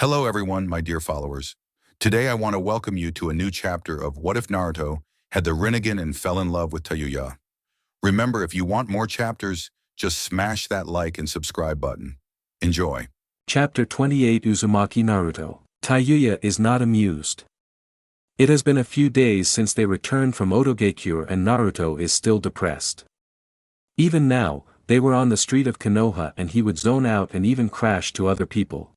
Hello everyone, my dear followers. Today I want to welcome you to a new chapter of What If Naruto Had the Rinnegan and Fell in Love with TAYUYA. Remember, if you want more chapters, just smash that like and subscribe button. Enjoy. Chapter 28 Uzumaki Naruto. TAYUYA is not amused. It has been a few days since they returned from Otogekure and Naruto is still depressed. Even now, they were on the street of Konoha and he would zone out and even crash to other people.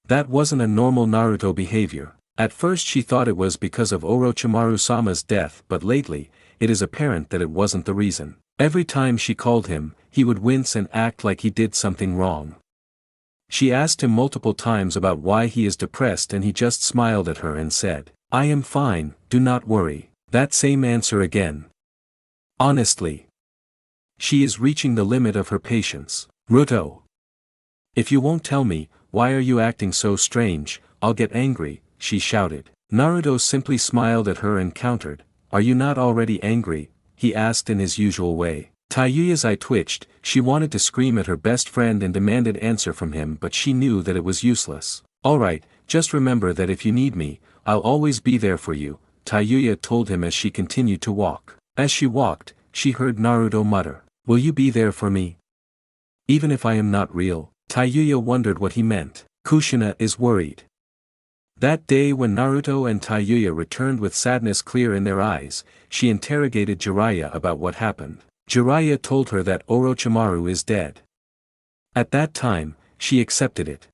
That wasn't a normal Naruto behavior. At first she thought it was because of Orochimaru-sama's death, but lately, it is apparent that it wasn't the reason. Every time she called him, he would wince and act like he did something wrong. She asked him multiple times about why he is depressed and he just smiled at her and said, "I am fine, do not worry." That same answer again. Honestly. She is reaching the limit of her patience. Ruto. If you won't tell me, why are you acting so strange, I'll get angry, she shouted. Naruto simply smiled at her and countered, "Are you not already angry?" he asked in his usual way. TAYUYA's eye twitched, she wanted to scream at her best friend and demanded answer from him, but she knew that it was useless. "Alright, just remember that if you need me, I'll always be there for you," TAYUYA told him as she continued to walk. As she walked, she heard Naruto mutter, "Will you be there for me? Even if I am not real?" TAYUYA wondered what he meant. Kushina is worried. That day when Naruto and TAYUYA returned with sadness clear in their eyes, she interrogated Jiraiya about what happened. Jiraiya told her that Orochimaru is dead. At that time, she accepted it.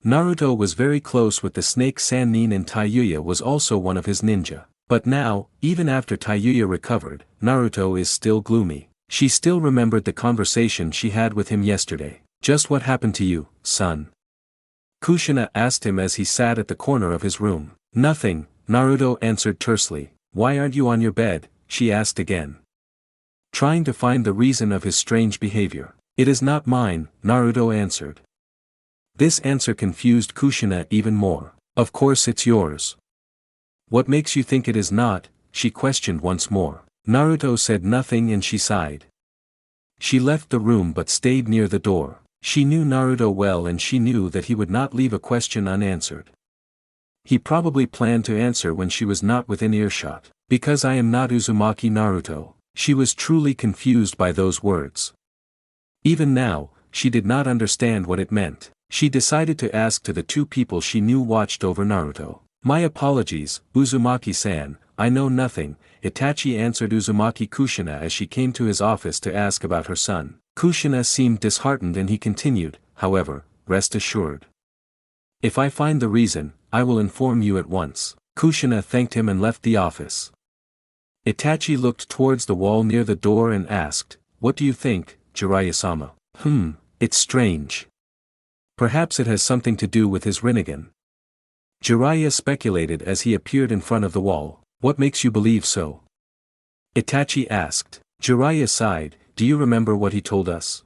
Naruto was very close with the snake Sannin and TAYUYA was also one of his ninja. But now, even after TAYUYA recovered, Naruto is still gloomy. She still remembered the conversation she had with him yesterday. "Just what happened to you, son?" Kushina asked him as he sat at the corner of his room. "Nothing," Naruto answered tersely. "Why aren't you on your bed?" she asked again. Trying to find the reason of his strange behavior. "It is not mine," Naruto answered. This answer confused Kushina even more. "Of course it's yours. What makes you think it is not?" she questioned once more. Naruto said nothing and she sighed. She left the room but stayed near the door. She knew Naruto well and she knew that he would not leave a question unanswered. He probably planned to answer when she was not within earshot. "Because I am not Uzumaki Naruto." She was truly confused by those words. Even now, she did not understand what it meant. She decided to ask to the two people she knew watched over Naruto. "My apologies, Uzumaki-san, I know nothing," Itachi answered Uzumaki Kushina as she came to his office to ask about her son. Kushina seemed disheartened and he continued, "However, rest assured. If I find the reason, I will inform you at once." Kushina thanked him and left the office. Itachi looked towards the wall near the door and asked, "What do you think, Jiraiya-sama?" It's strange. Perhaps it has something to do with his Rinnegan." Jiraiya speculated as he appeared in front of the wall. "What makes you believe so?" Itachi asked. Jiraiya sighed, "Do you remember what he told us?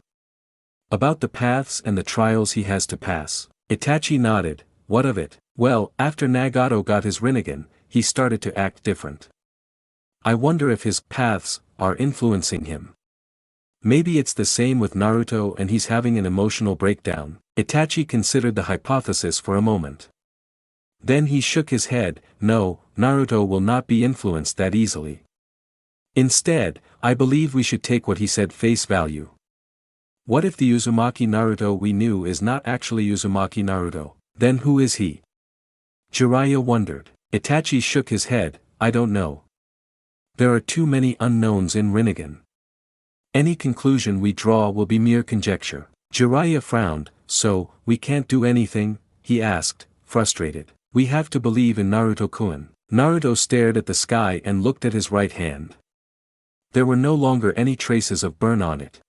About the paths and the trials he has to pass?" Itachi nodded. "What of it?" "Well, after Nagato got his Rinnegan, he started to act different. I wonder if his paths are influencing him. Maybe it's the same with Naruto and he's having an emotional breakdown." Itachi considered the hypothesis for a moment. Then he shook his head. "No, Naruto will not be influenced that easily. Instead, I believe we should take what he said face value. What if the Uzumaki Naruto we knew is not actually Uzumaki Naruto? Then who is he?" Jiraiya wondered. Itachi shook his head. "I don't know. There are too many unknowns in Rinnegan. Any conclusion we draw will be mere conjecture." Jiraiya frowned. "So, we can't do anything?" he asked, frustrated. "We have to believe in Naruto-kun." Naruto stared at the sky and looked at his right hand. There were no longer any traces of burn on it.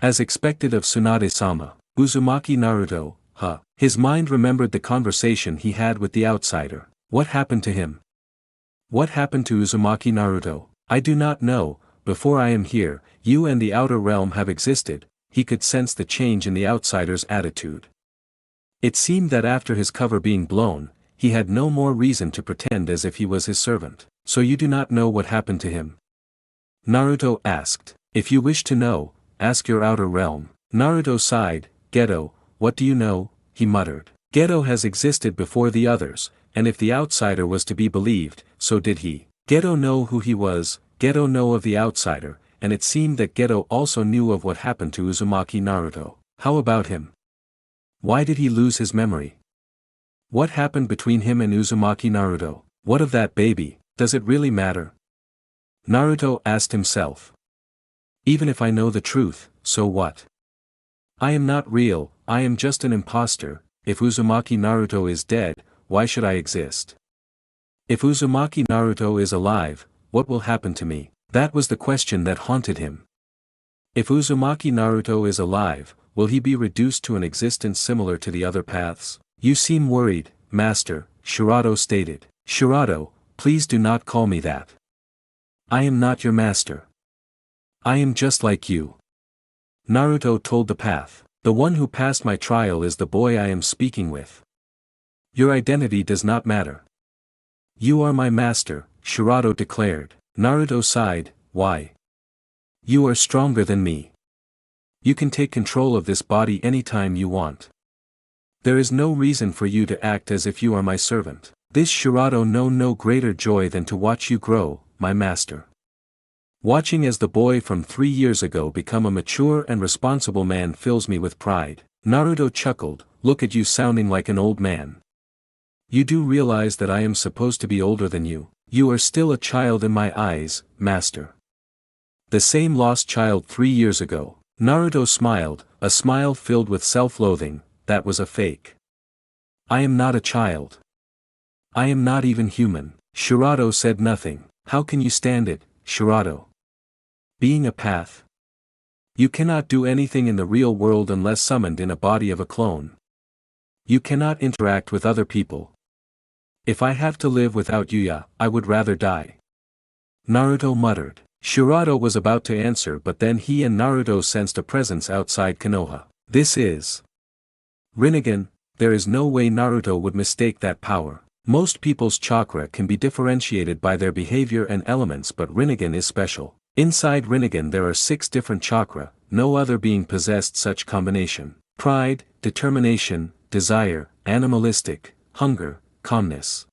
As expected of Tsunade-sama, Uzumaki Naruto, huh? His mind remembered the conversation he had with the outsider. What happened to him? What happened to Uzumaki Naruto? "I do not know, before I am here, you and the outer realm have existed." He could sense the change in the outsider's attitude. It seemed that after his cover being blown, he had no more reason to pretend as if he was his servant. "So you do not know what happened to him?" Naruto asked. "If you wish to know, ask your outer realm." Naruto sighed. "Geto, what do you know?" he muttered. Geto has existed before the others, and if the outsider was to be believed, so did he. Geto know who he was, Geto know of the outsider, and it seemed that Geto also knew of what happened to Uzumaki Naruto. How about him? Why did he lose his memory? What happened between him and Uzumaki Naruto? What of that baby? Does it really matter? Naruto asked himself. Even if I know the truth, so what? I am not real, I am just an imposter. If Uzumaki Naruto is dead, why should I exist? If Uzumaki Naruto is alive, what will happen to me? That was the question that haunted him. If Uzumaki Naruto is alive, will he be reduced to an existence similar to the other paths? You seem worried, Master, Shirato stated. Shirato, please do not call me that. I am not your master. I am just like you. Naruto told the path. The one who passed my trial is the boy I am speaking with. Your identity does not matter. You are my master, Shirato declared. Naruto sighed, why? You are stronger than me. You can take control of this body anytime you want. There is no reason for you to act as if you are my servant. This Shirato know no greater joy than to watch you grow, my master. Watching as the boy from 3 years ago become a mature and responsible man fills me with pride. Naruto chuckled, look at you sounding like an old man. You do realize that I am supposed to be older than you. You are still a child in my eyes, master. The same lost child 3 years ago. Naruto smiled, a smile filled with self-loathing. That was a fake. I am not a child. I am not even human. Shirato said nothing. How can you stand it, Shirato? Being a path. You cannot do anything in the real world unless summoned in a body of a clone. You cannot interact with other people. If I have to live without Yuya, I would rather die. Naruto muttered. Shirato was about to answer, but then he and Naruto sensed a presence outside Konoha. This is Rinnegan. There is no way Naruto would mistake that power. Most people's chakra can be differentiated by their behavior and elements, but Rinnegan is special. Inside Rinnegan there are 6 different chakra, no other being possessed such combination. Pride, determination, desire, animalistic, hunger, calmness.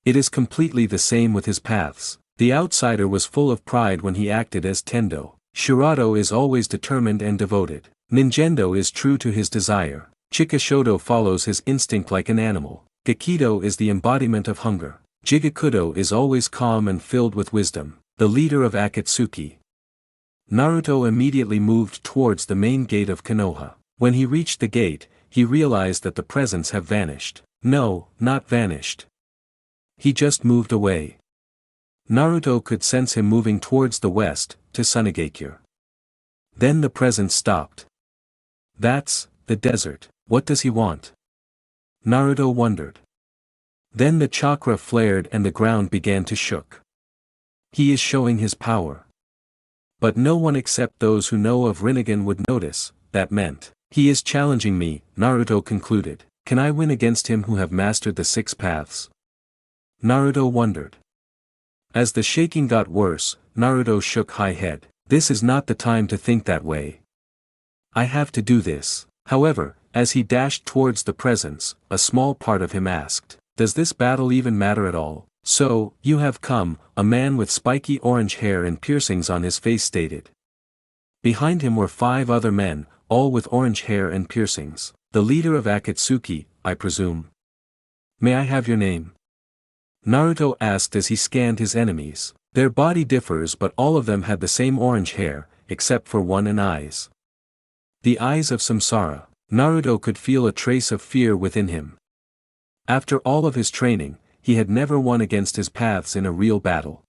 It is completely the same with his paths. The outsider was full of pride when he acted as Tendo. Shirato is always determined and devoted. Ninjendo is true to his desire. Chikashoto follows his instinct like an animal. Gakido is the embodiment of hunger. Jigakudo is always calm and filled with wisdom, the leader of Akatsuki. Naruto immediately moved towards the main gate of Konoha. When he reached the gate, he realized that the presents have vanished. No, not vanished. He just moved away. Naruto could sense him moving towards the west, to Tsunade. Then the presence stopped. That's the desert. What does he want? Naruto wondered. Then the chakra flared and the ground began to shook. He is showing his power. But no one except those who know of Rinnegan would notice. That meant, he is challenging me, Naruto concluded. Can I win against him who have mastered the 6 paths? Naruto wondered. As the shaking got worse, Naruto shook high head. This is not the time to think that way. I have to do this. However, as he dashed towards the presence, a small part of him asked, does this battle even matter at all? So, you have come, a man with spiky orange hair and piercings on his face stated. Behind him were 5 other men, all with orange hair and piercings. The leader of Akatsuki, I presume. May I have your name? Naruto asked as he scanned his enemies. Their body differs, but all of them had the same orange hair, except for one and eyes. The eyes of Samsara. Naruto could feel a trace of fear within him. After all of his training, he had never won against his paths in a real battle.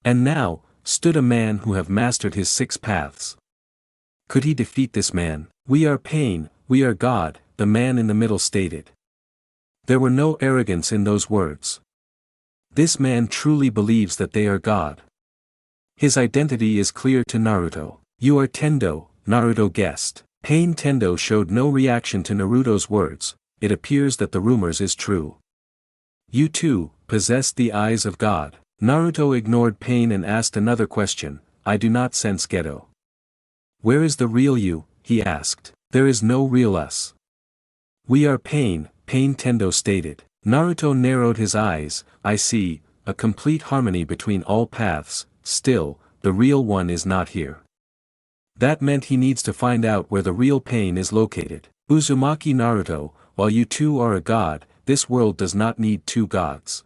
And now, stood a man who have mastered his 6 paths. Could he defeat this man? We are pain, we are God, the man in the middle stated. There were no arrogance in those words. This man truly believes that they are God. His identity is clear to Naruto. You are Tendo, Naruto guessed. Pain Tendo showed no reaction to Naruto's words. It appears that the rumors is true. You too, possessed the eyes of God. Naruto ignored Pain and asked another question. I do not sense Geto. Where is the real you? He asked. There is no real us. We are Pain, Pain Tendo stated. Naruto narrowed his eyes. I see, a complete harmony between all paths. Still, the real one is not here. That meant he needs to find out where the real pain is located. Uzumaki Naruto, while you two are a god, this world does not need two gods.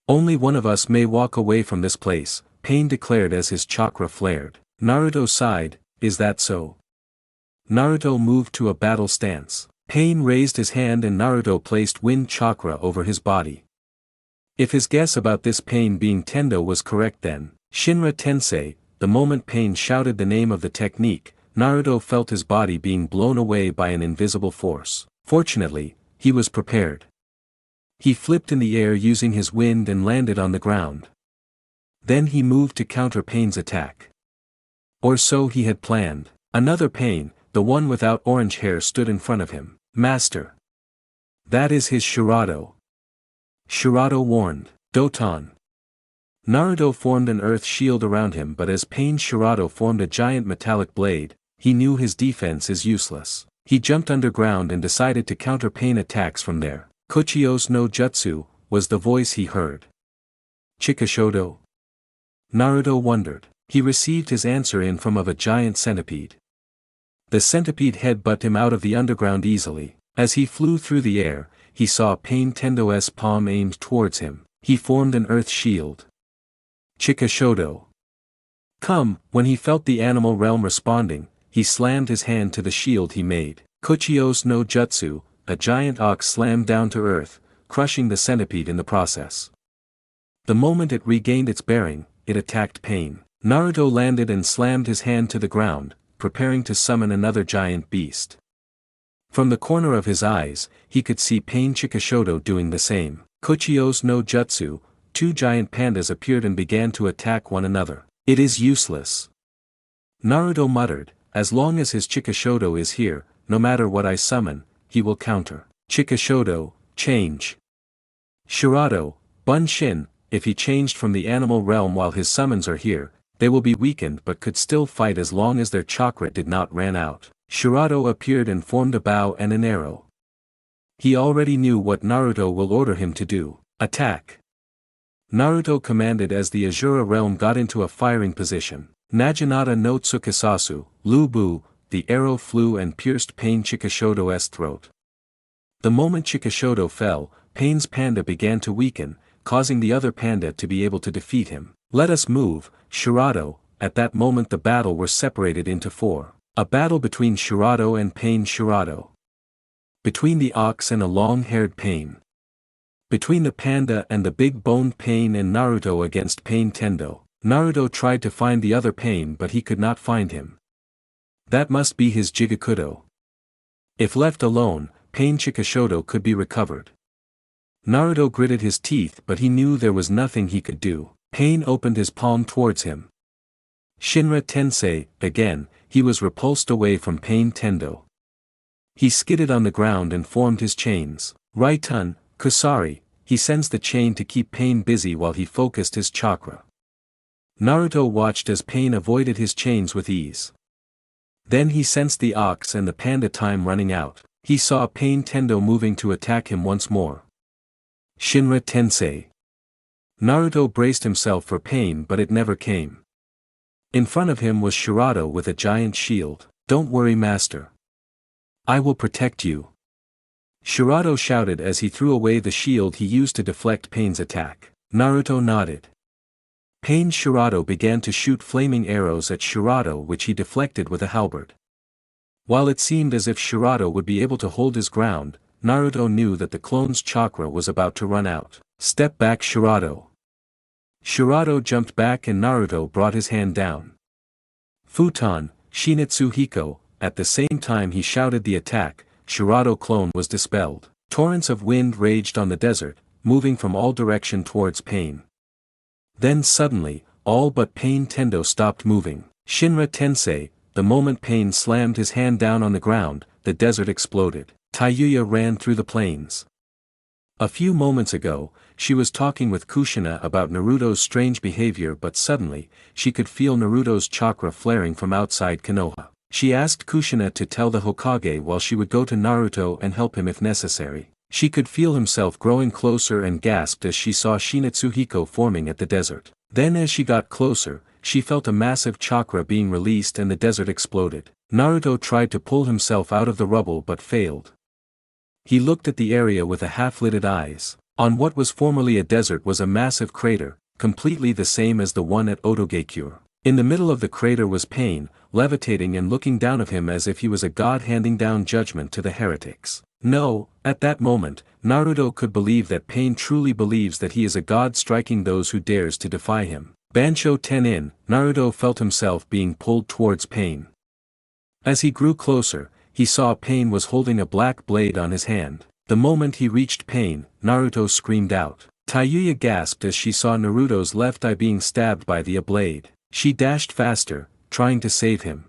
Only one of us may walk away from this place, Pain declared as his chakra flared. Naruto sighed, is that so? Naruto moved to a battle stance. Pain raised his hand and Naruto placed wind chakra over his body. If his guess about this Pain being Tendo was correct then, Shinra Tensei, the moment Pain shouted the name of the technique, Naruto felt his body being blown away by an invisible force. Fortunately, he was prepared. He flipped in the air using his wind and landed on the ground. Then he moved to counter Pain's attack. Or so he had planned. Another Pain, the one without orange hair, stood in front of him. Master. That is his Shirado. Shirado warned. Doton. Naruto formed an earth shield around him, but as Pain's Shirado formed a giant metallic blade, he knew his defense is useless. He jumped underground and decided to counter Pain attacks from there. Kochios no Jutsu, was the voice he heard. Chikashodo? Naruto wondered. He received his answer in form of a giant centipede. The centipede head-butted him out of the underground easily. As he flew through the air, he saw Pain Tendo's palm aimed towards him. He formed an earth shield. Chikashodo. Come, when he felt the animal realm responding, he slammed his hand to the shield he made. Kochios no Jutsu, a giant ox slammed down to earth, crushing the centipede in the process. The moment it regained its bearing, it attacked Pain. Naruto landed and slammed his hand to the ground, preparing to summon another giant beast. From the corner of his eyes, he could see Pain Chikashodo doing the same. Kochios no Jutsu, two giant pandas appeared and began to attack one another. It is useless. Naruto muttered, as long as his Chikashodo is here, no matter what I summon, he will counter. Chikashodo, change. Shirado, Bunshin, if he changed from the animal realm while his summons are here, they will be weakened but could still fight as long as their chakra did not ran out. Shirado appeared and formed a bow and an arrow. He already knew what Naruto will order him to do. Attack. Naruto commanded as the Azura realm got into a firing position. Naginata no Tsukisasu, Lubu, the arrow flew and pierced Pain Chikashodo's throat. The moment Chikashodo fell, Pain's panda began to weaken, causing the other panda to be able to defeat him. Let us move, Shirado. At that moment the battle were separated into four. A battle between Shirado and Pain Shirado. Between the ox and a long-haired Pain. Between the panda and the big-boned Pain and Naruto against Pain Tendo. Naruto tried to find the other Pain but he could not find him. That must be his Jigakudo. If left alone, Pain Chikashodo could be recovered. Naruto gritted his teeth but he knew there was nothing he could do. Pain opened his palm towards him. Shinra Tensei, again, he was repulsed away from Pain Tendo. He skidded on the ground and formed his chains. Raitun, Kusari, he sends the chain to keep Pain busy while he focused his chakra. Naruto watched as Pain avoided his chains with ease. Then he sensed the ox and the panda time running out. He saw Pain Tendo moving to attack him once more. Shinra Tensei. Naruto braced himself for Pain but it never came. In front of him was Shirado with a giant shield. Don't worry, master. I will protect you. Shirado shouted as he threw away the shield he used to deflect Pain's attack. Naruto nodded. Pain Shirado began to shoot flaming arrows at Shirado which he deflected with a halberd. While it seemed as if Shirado would be able to hold his ground, Naruto knew that the clone's chakra was about to run out. Step back, Shirado. Shirado jumped back and Naruto brought his hand down. Futon, Shinitsu Hiko, at the same time he shouted the attack, Shirado clone was dispelled. Torrents of wind raged on the desert, moving from all direction towards Pain. Then suddenly, all but Pain Tendo stopped moving. Shinra Tensei, the moment Pain slammed his hand down on the ground, the desert exploded. TAYUYA ran through the plains. A few moments ago, she was talking with Kushina about Naruto's strange behavior but suddenly, she could feel Naruto's chakra flaring from outside Konoha. She asked Kushina to tell the Hokage while she would go to Naruto and help him if necessary. She could feel himself growing closer and gasped as she saw Shinatsuhiko forming at the desert. Then as she got closer, she felt a massive chakra being released and the desert exploded. Naruto tried to pull himself out of the rubble but failed. He looked at the area with a half-lidded eyes. On what was formerly a desert was a massive crater, completely the same as the one at Otogekure. In the middle of the crater was Pain, levitating and looking down at him as if he was a god handing down judgment to the heretics. No, at that moment, Naruto could believe that Pain truly believes that he is a god striking those who dares to defy him. Bansho Tenin, Naruto felt himself being pulled towards Pain. As he grew closer, he saw Pain was holding a black blade on his hand. The moment he reached Pain, Naruto screamed out. TAYUYA gasped as she saw Naruto's left eye being stabbed by the blade. She dashed faster, trying to save him.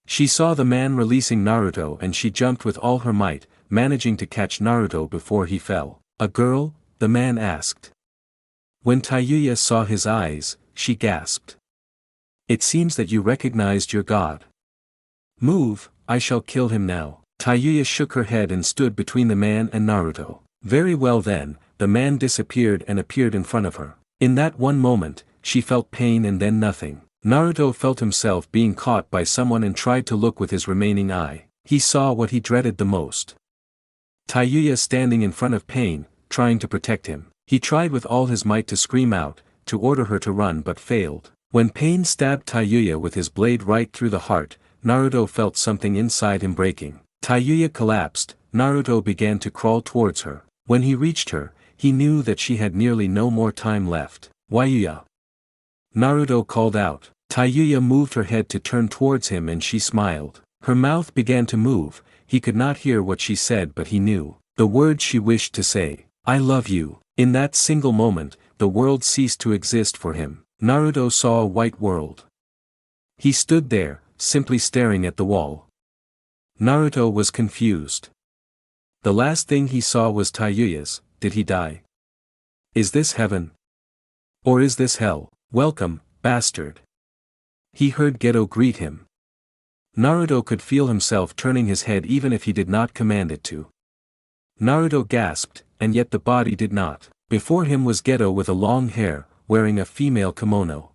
She saw the man releasing Naruto and she jumped with all her might, managing to catch Naruto before he fell. "A girl?" the man asked. When TAYUYA saw his eyes, she gasped. "It seems that you recognized your god. Move, I shall kill him now." TAYUYA shook her head and stood between the man and Naruto. Very well then, the man disappeared and appeared in front of her. In that one moment, she felt pain and then nothing. Naruto felt himself being caught by someone and tried to look with his remaining eye. He saw what he dreaded the most. TAYUYA standing in front of Pain, trying to protect him. He tried with all his might to scream out, to order her to run but failed. When Pain stabbed TAYUYA with his blade right through the heart, Naruto felt something inside him breaking. TAYUYA collapsed, Naruto began to crawl towards her. When he reached her, he knew that she had nearly no more time left. "Wayuya!" Naruto called out. TAYUYA moved her head to turn towards him and she smiled. Her mouth began to move, he could not hear what she said but he knew the words she wished to say. "I love you." In that single moment, the world ceased to exist for him. Naruto saw a white world. He stood there, simply staring at the wall. Naruto was confused. The last thing he saw was TAYUYA's. Did he die? Is this heaven? Or is this hell? "Welcome, bastard." He heard Geto greet him. Naruto could feel himself turning his head even if he did not command it to. Naruto gasped, and yet the body did not. Before him was Geto with a long hair, wearing a female kimono.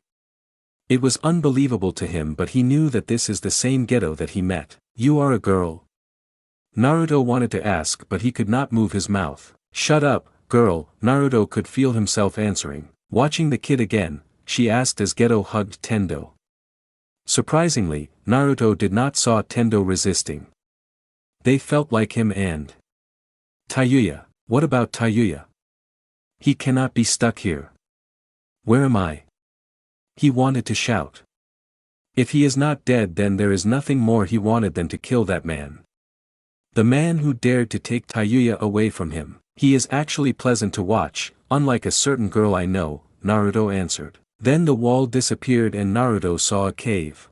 It was unbelievable to him but he knew that this is the same Geto that he met. "You are a girl?" Naruto wanted to ask but he could not move his mouth. "Shut up, girl," Naruto could feel himself answering. Watching the kid again, she asked as Geto hugged Tendo. Surprisingly, Naruto did not saw Tendo resisting. They felt like him and TAYUYA. What about TAYUYA? He cannot be stuck here. Where am I? He wanted to shout. If he is not dead then there is nothing more he wanted than to kill that man. The man who dared to take TAYUYA away from him. He is actually pleasant to watch, unlike a certain girl I know, Naruto answered. Then the wall disappeared and Naruto saw a cave.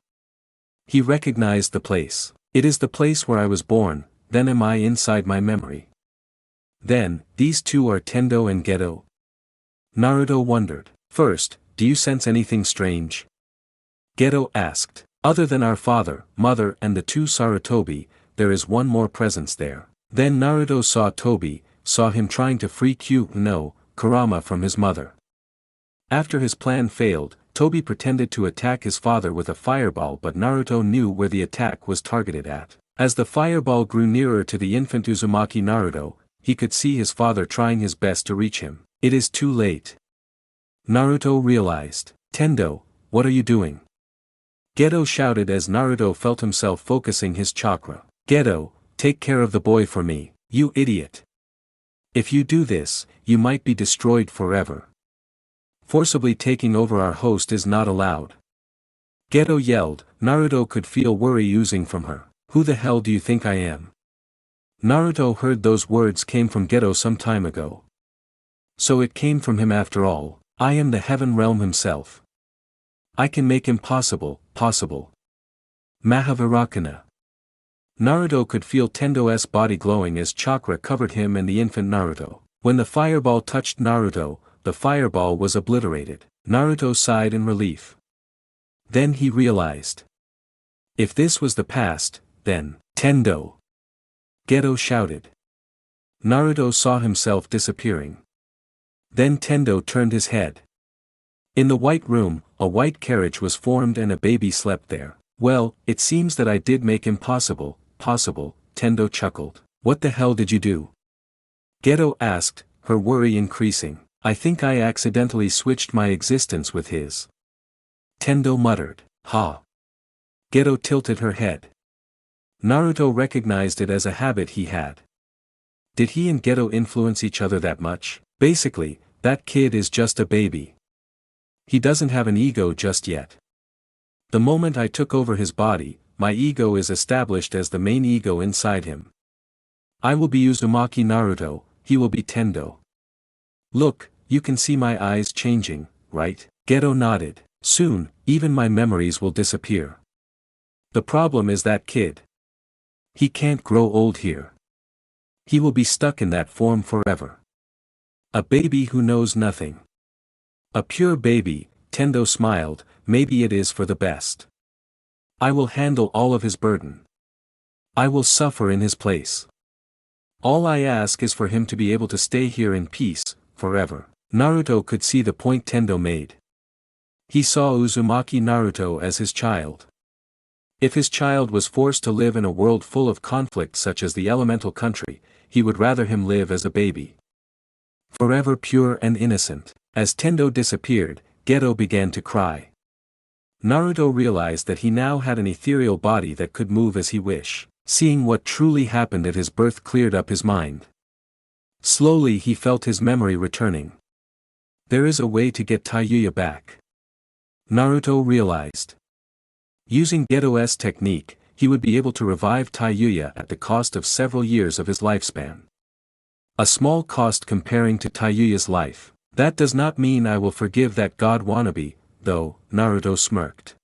He recognized the place. It is the place where I was born, then am I inside my memory. Then, these two are Tendo and Geto? Naruto wondered. First, do you sense anything strange? Geto asked. Other than our father, mother and the two Sarutobi, there is one more presence there. Then Naruto saw Tobi, saw him trying to free Kurama from his mother. After his plan failed, Tobi pretended to attack his father with a fireball but Naruto knew where the attack was targeted at. As the fireball grew nearer to the infant Uzumaki Naruto, he could see his father trying his best to reach him. It is too late. Naruto realized. Tendo, what are you doing? Geto shouted as Naruto felt himself focusing his chakra. Geto, take care of the boy for me, you idiot. If you do this, you might be destroyed forever. Forcibly taking over our host is not allowed. Geto yelled. Naruto could feel worry oozing from her. Who the hell do you think I am? Naruto heard those words came from Geto some time ago. So it came from him after all. I am the heaven realm himself. I can make impossible, possible. Mahavirakkana. Naruto could feel Tendo's body glowing as chakra covered him and the infant Naruto. When the fireball touched Naruto, the fireball was obliterated. Naruto sighed in relief. Then he realized. If this was the past, then, Tendo! Geto shouted. Naruto saw himself disappearing. Then Tendo turned his head. In the white room, a white carriage was formed and a baby slept there. Well, it seems that I did make impossible, possible, Tendo chuckled. What the hell did you do? Geto asked, her worry increasing. I think I accidentally switched my existence with his. Tendo muttered. Ha. Geto tilted her head. Naruto recognized it as a habit he had. Did he and Geto influence each other that much? Basically, that kid is just a baby. He doesn't have an ego just yet. The moment I took over his body, my ego is established as the main ego inside him. I will be Uzumaki Naruto, he will be Tendo. Look, you can see my eyes changing, right? Geto nodded. Soon, even my memories will disappear. The problem is that kid. He can't grow old here. He will be stuck in that form forever. A baby who knows nothing. A pure baby, Tendo smiled, maybe it is for the best. I will handle all of his burden. I will suffer in his place. All I ask is for him to be able to stay here in peace, forever. Naruto could see the point Tendo made. He saw Uzumaki Naruto as his child. If his child was forced to live in a world full of conflict such as the elemental country, he would rather him live as a baby. Forever pure and innocent. As Tendo disappeared, Geto began to cry. Naruto realized that he now had an ethereal body that could move as he wished. Seeing what truly happened at his birth cleared up his mind. Slowly he felt his memory returning. There is a way to get TAYUYA back. Naruto realized. Using Geto's technique, he would be able to revive TAYUYA at the cost of several years of his lifespan. A small cost comparing to TAYUYA's life. That does not mean I will forgive that god wannabe, though, Naruto smirked.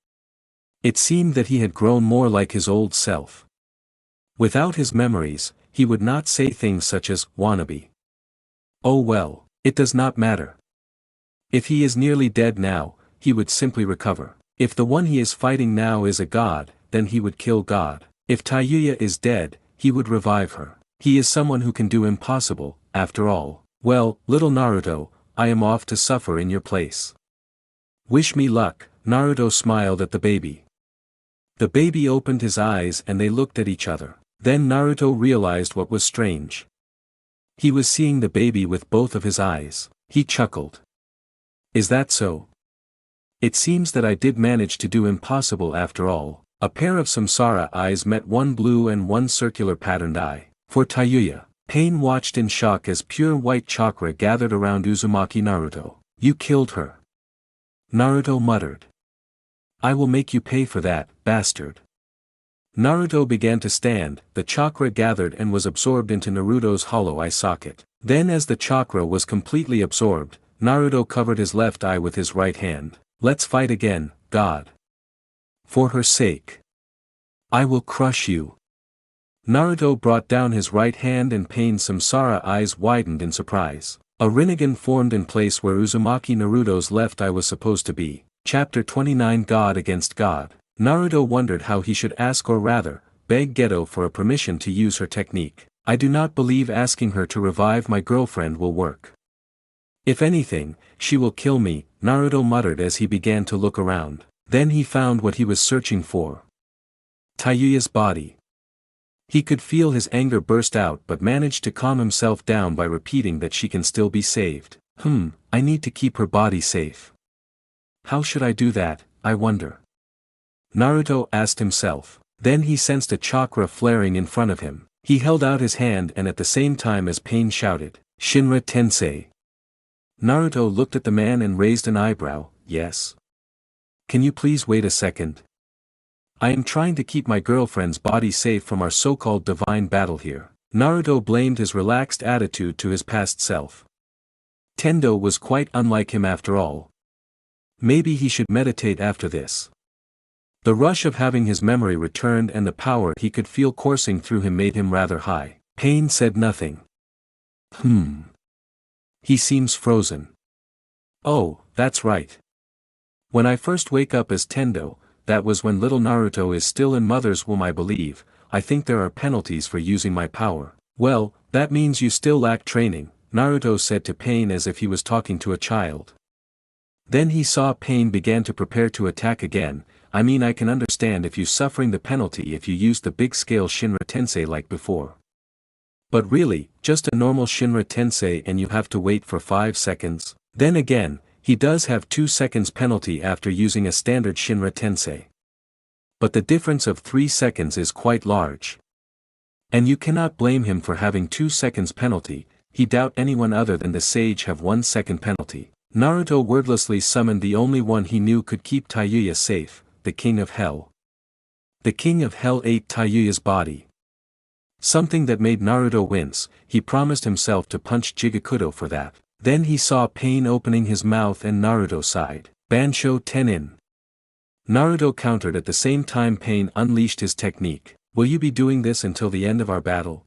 It seemed that he had grown more like his old self. Without his memories, he would not say things such as, wannabe. Oh well, it does not matter. If he is nearly dead now, he would simply recover. If the one he is fighting now is a god, then he would kill God. If TAYUYA is dead, he would revive her. He is someone who can do impossible, after all. Well, little Naruto, I am off to suffer in your place. Wish me luck, Naruto smiled at the baby. The baby opened his eyes and they looked at each other. Then Naruto realized what was strange. He was seeing the baby with both of his eyes. He chuckled. Is that so? It seems that I did manage to do impossible after all. A pair of samsara eyes met, one blue and one circular patterned eye. For TAYUYA, Pain watched in shock as pure white chakra gathered around Uzumaki Naruto. You killed her. Naruto muttered. I will make you pay for that, bastard. Naruto began to stand, the chakra gathered and was absorbed into Naruto's hollow eye socket. Then as the chakra was completely absorbed, Naruto covered his left eye with his right hand. Let's fight again, God. For her sake. I will crush you. Naruto brought down his right hand and Pain's samsara eyes widened in surprise. A Rinnegan formed in place where Uzumaki Naruto's left eye was supposed to be. Chapter 29 God Against God. Naruto wondered how he should ask, or rather, beg Geto for a permission to use her technique. I do not believe asking her to revive my girlfriend will work. If anything, she will kill me, Naruto muttered as he began to look around. Then he found what he was searching for. TAYUYA's body. He could feel his anger burst out but managed to calm himself down by repeating that she can still be saved. I need to keep her body safe. How should I do that, I wonder? Naruto asked himself. Then he sensed a chakra flaring in front of him. He held out his hand and at the same time as Pain shouted, Shinra Tensei. Naruto looked at the man and raised an eyebrow. Yes. Can you please wait a second? I am trying to keep my girlfriend's body safe from our so-called divine battle here. Naruto blamed his relaxed attitude to his past self. Tendo was quite unlike him after all. Maybe he should meditate after this. The rush of having his memory returned and the power he could feel coursing through him made him rather high. Pain said nothing. He seems frozen. Oh, that's right. When I first wake up as Tendo, that was when little Naruto is still in mother's womb, I believe. I think there are penalties for using my power. Well, that means you still lack training, Naruto said to Pain as if he was talking to a child. Then he saw Pain began to prepare to attack again. I mean, I can understand if you suffering the penalty if you use the big scale Shinra Tensei like before. But really, just a normal Shinra Tensei and you have to wait for 5 seconds. Then again, he does have 2 seconds penalty after using a standard Shinra Tensei. But the difference of 3 seconds is quite large. And you cannot blame him for having 2 seconds penalty. He doubt anyone other than the sage have 1 second penalty. Naruto wordlessly summoned the only one he knew could keep TAYUYA safe, the King of Hell. The King of Hell ate TAYUYA's body. Something that made Naruto wince. He promised himself to punch Jigakudo for that. Then he saw Pain opening his mouth and Naruto sighed. Bansho Tenin. Naruto countered at the same time Pain unleashed his technique. Will you be doing this until the end of our battle?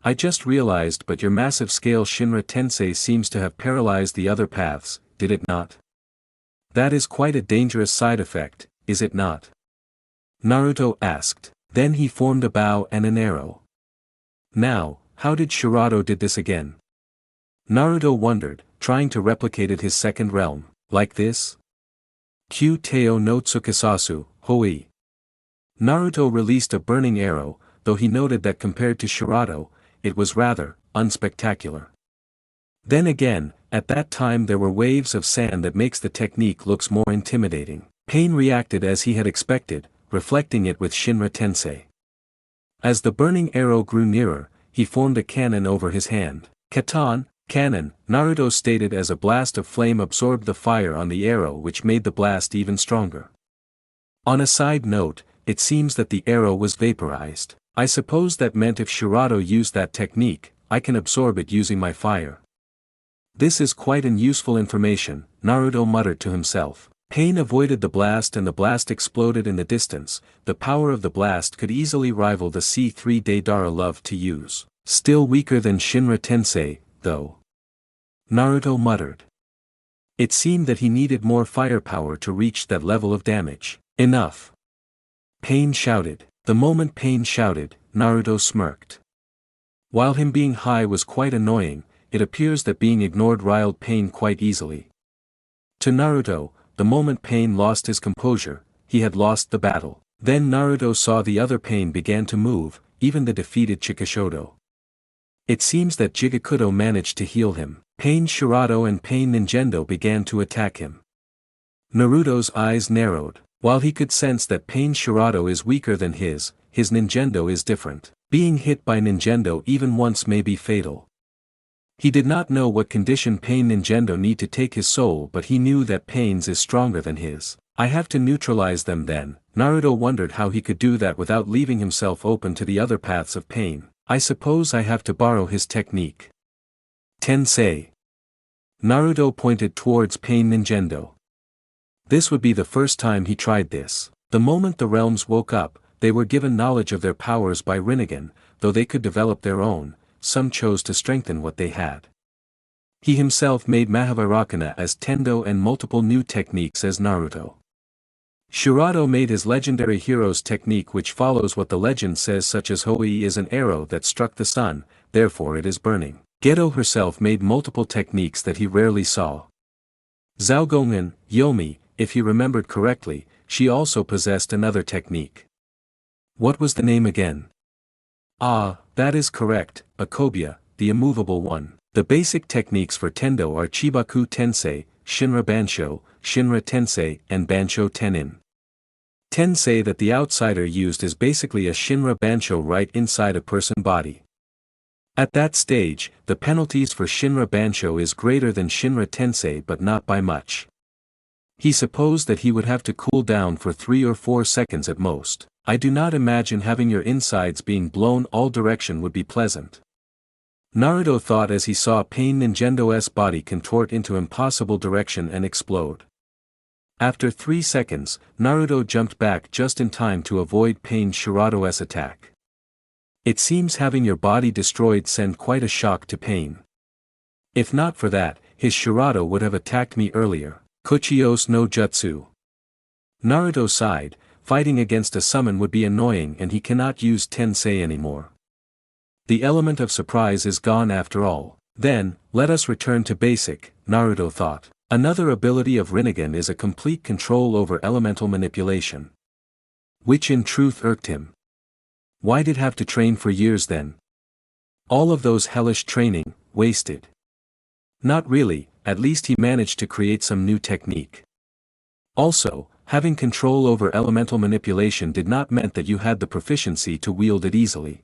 I just realized, but your massive scale Shinra Tensei seems to have paralyzed the other paths, did it not? That is quite a dangerous side effect, is it not? Naruto asked. Then he formed a bow and an arrow. Now, how did Shirato did this again? Naruto wondered, trying to replicate it his second realm, like this? Kyu Teo no Tsukisasu, Hoi. Naruto released a burning arrow, though he noted that compared to Shirato, it was rather unspectacular. Then again, at that time there were waves of sand that makes the technique looks more intimidating. Pain reacted as he had expected, reflecting it with Shinra Tensei. As the burning arrow grew nearer, he formed a cannon over his hand. Katan, cannon, Naruto stated as a blast of flame absorbed the fire on the arrow, which made the blast even stronger. On a side note, it seems that the arrow was vaporized. I suppose that meant if Shirato used that technique, I can absorb it using my fire. This is quite an useful information, Naruto muttered to himself. Pain avoided the blast and the blast exploded in the distance. The power of the blast could easily rival the C3 Deidara loved to use. Still weaker than Shinra Tensei, though. Naruto muttered. It seemed that he needed more firepower to reach that level of damage. Enough! Pain shouted. The moment Pain shouted, Naruto smirked. While him being high was quite annoying, it appears that being ignored riled Pain quite easily. To Naruto, the moment Pain lost his composure, he had lost the battle. Then Naruto saw the other Pain began to move, even the defeated Chikashodo. It seems that Jigakudo managed to heal him. Pain Shirato and Pain Ninjendo began to attack him. Naruto's eyes narrowed. While he could sense that Pain Shirato is weaker than his Ninjendo is different. Being hit by Ninjendo even once may be fatal. He did not know what condition Pain Ninjendo need to take his soul, but he knew that Pain's is stronger than his. I have to neutralize them then. Naruto wondered how he could do that without leaving himself open to the other paths of Pain. I suppose I have to borrow his technique. Tensei. Naruto pointed towards Pain Ninjendo. This would be the first time he tried this. The moment the realms woke up, they were given knowledge of their powers by Rinnegan, though they could develop their own, some chose to strengthen what they had. He himself made Mahavairakana as Tendo and multiple new techniques as Naruto. Shirato made his legendary hero's technique, which follows what the legend says, such as Hoi is an arrow that struck the sun, therefore it is burning. Geto herself made multiple techniques that he rarely saw. Zhaogongan, Yomi, if he remembered correctly, she also possessed another technique. What was the name again? Ah, that is correct, Akobya, the immovable one. The basic techniques for Tendo are Chibaku Tensei, Shinra Bansho, Shinra Tensei, and Bansho Tenin. Tensei that the outsider used is basically a Shinra Bansho right inside a person body. At that stage, the penalties for Shinra Bansho is greater than Shinra Tensei, but not by much. He supposed that he would have to cool down for 3 or 4 seconds at most. I do not imagine having your insides being blown all direction would be pleasant. Naruto thought as he saw Pain Ninjendo's body contort into impossible direction and explode. After 3 seconds, Naruto jumped back just in time to avoid Pain Shirato's attack. It seems having your body destroyed sent quite a shock to Pain. If not for that, his Shirato would have attacked me earlier. Kuchiyos no Jutsu. Naruto sighed, fighting against a summon would be annoying and he cannot use Tensei anymore. The element of surprise is gone after all. Then, let us return to basic, Naruto thought. Another ability of Rinnegan is a complete control over elemental manipulation. Which in truth irked him. Why did have to train for years then? All of those hellish training, wasted. Not really, at least he managed to create some new technique. Also, having control over elemental manipulation did not mean that you had the proficiency to wield it easily.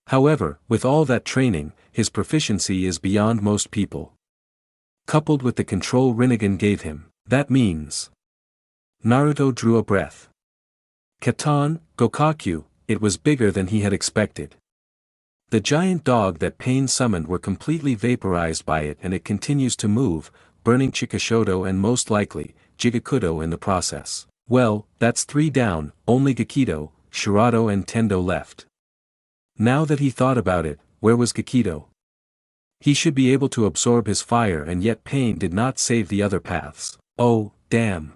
However, with all that training, his proficiency is beyond most people. Coupled with the control Rinnegan gave him, that means. Naruto drew a breath. Katan, Gokakyu, it was bigger than he had expected. The giant dog that Pain summoned were completely vaporized by it and it continues to move, burning Chikashoto and most likely, Jigakudo in the process. Well, that's 3 down, only Gakido, Shirato and Tendo left. Now that he thought about it, where was Gakido? He should be able to absorb his fire and yet Pain did not save the other paths. Oh, damn.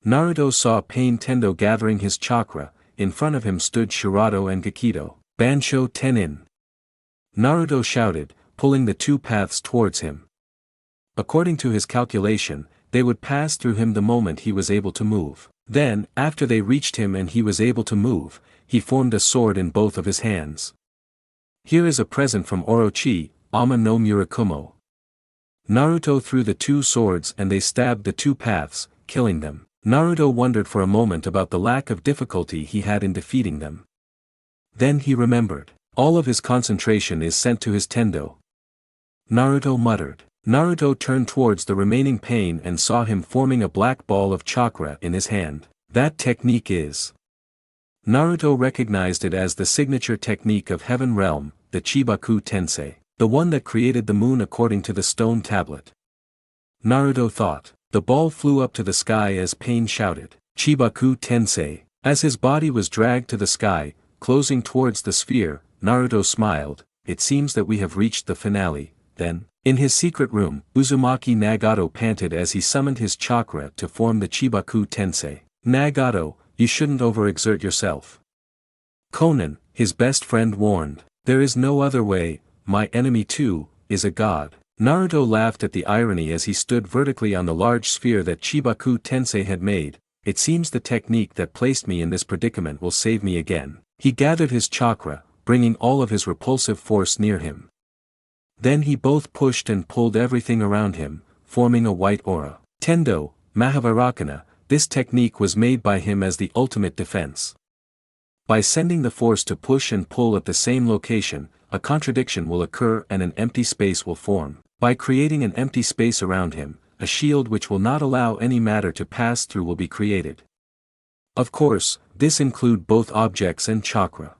Naruto saw Pain Tendo gathering his chakra, in front of him stood Shirato and Gakido. Bansho Tenin. Naruto shouted, pulling the 2 paths towards him. According to his calculation, they would pass through him the moment he was able to move. Then, after they reached him and he was able to move, he formed a sword in both of his hands. Here is a present from Orochi, Ama no Murakumo. Naruto threw the 2 swords and they stabbed the 2 paths, killing them. Naruto wondered for a moment about the lack of difficulty he had in defeating them. Then he remembered. All of his concentration is sent to his Tendo. Naruto muttered. Naruto turned towards the remaining Pain and saw him forming a black ball of chakra in his hand. That technique is. Naruto recognized it as the signature technique of Heaven Realm, the Chibaku Tensei, the one that created the moon according to the stone tablet. Naruto thought. The ball flew up to the sky as Pain shouted, Chibaku Tensei. As his body was dragged to the sky, closing towards the sphere, Naruto smiled. It seems that we have reached the finale. Then, in his secret room, Uzumaki Nagato panted as he summoned his chakra to form the Chibaku Tensei. Nagato, you shouldn't overexert yourself. Konan, his best friend warned. There is no other way, my enemy too, is a god. Naruto laughed at the irony as he stood vertically on the large sphere that Chibaku Tensei had made. It seems the technique that placed me in this predicament will save me again. He gathered his chakra, bringing all of his repulsive force near him. Then he both pushed and pulled everything around him, forming a white aura. Tendo, Mahavarakana, this technique was made by him as the ultimate defense. By sending the force to push and pull at the same location, a contradiction will occur and an empty space will form. By creating an empty space around him, a shield which will not allow any matter to pass through will be created. Of course, this include both objects and chakra.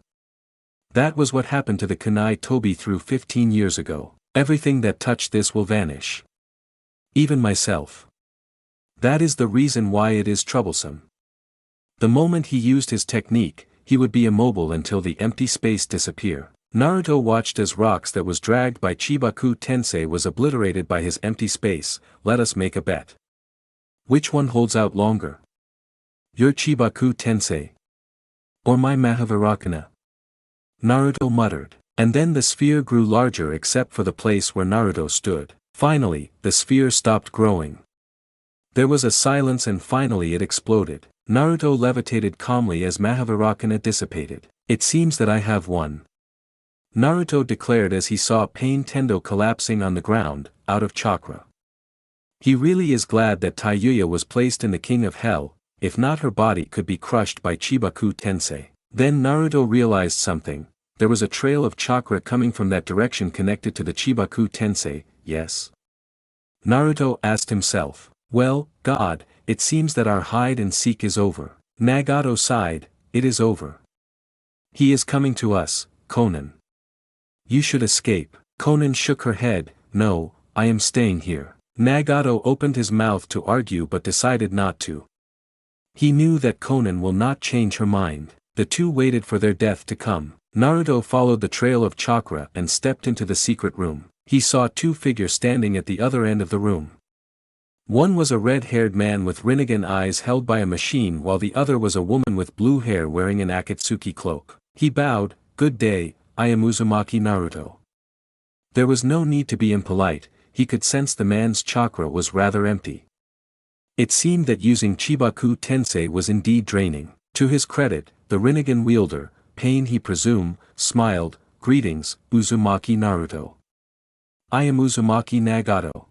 That was what happened to the kunai Tobi through 15 years ago. Everything that touched this will vanish. Even myself. That is the reason why it is troublesome. The moment he used his technique, he would be immobile until the empty space disappear. Naruto watched as rocks that was dragged by Chibaku Tensei was obliterated by his empty space. Let us make a bet. Which one holds out longer? Your Chibaku Tensei? Or my Mahavarakana? Naruto muttered. And then the sphere grew larger except for the place where Naruto stood. Finally, the sphere stopped growing. There was a silence and finally it exploded. Naruto levitated calmly as Mahavarakana dissipated. It seems that I have won. Naruto declared as he saw Pain Tendo collapsing on the ground, out of chakra. He really is glad that TAYUYA was placed in the King of Hell, if not her body could be crushed by Chibaku Tensei. Then Naruto realized something. There was a trail of chakra coming from that direction connected to the Chibaku Tensei, yes? Naruto asked himself. Well, God, it seems that our hide and seek is over. Nagato sighed, it is over. He is coming to us, Konan. You should escape. Konan shook her head, no, I am staying here. Nagato opened his mouth to argue but decided not to. He knew that Konan will not change her mind. The two waited for their death to come. Naruto followed the trail of chakra and stepped into the secret room. He saw 2 figures standing at the other end of the room. One was a red-haired man with Rinnegan eyes held by a machine, while the other was a woman with blue hair wearing an Akatsuki cloak. He bowed. "Good day, I am Uzumaki Naruto." There was no need to be impolite, he could sense the man's chakra was rather empty. It seemed that using Chibaku Tensei was indeed draining. To his credit, the Rinnegan wielder, Pain he presume, smiled. "Greetings, Uzumaki Naruto. I am Uzumaki Nagato.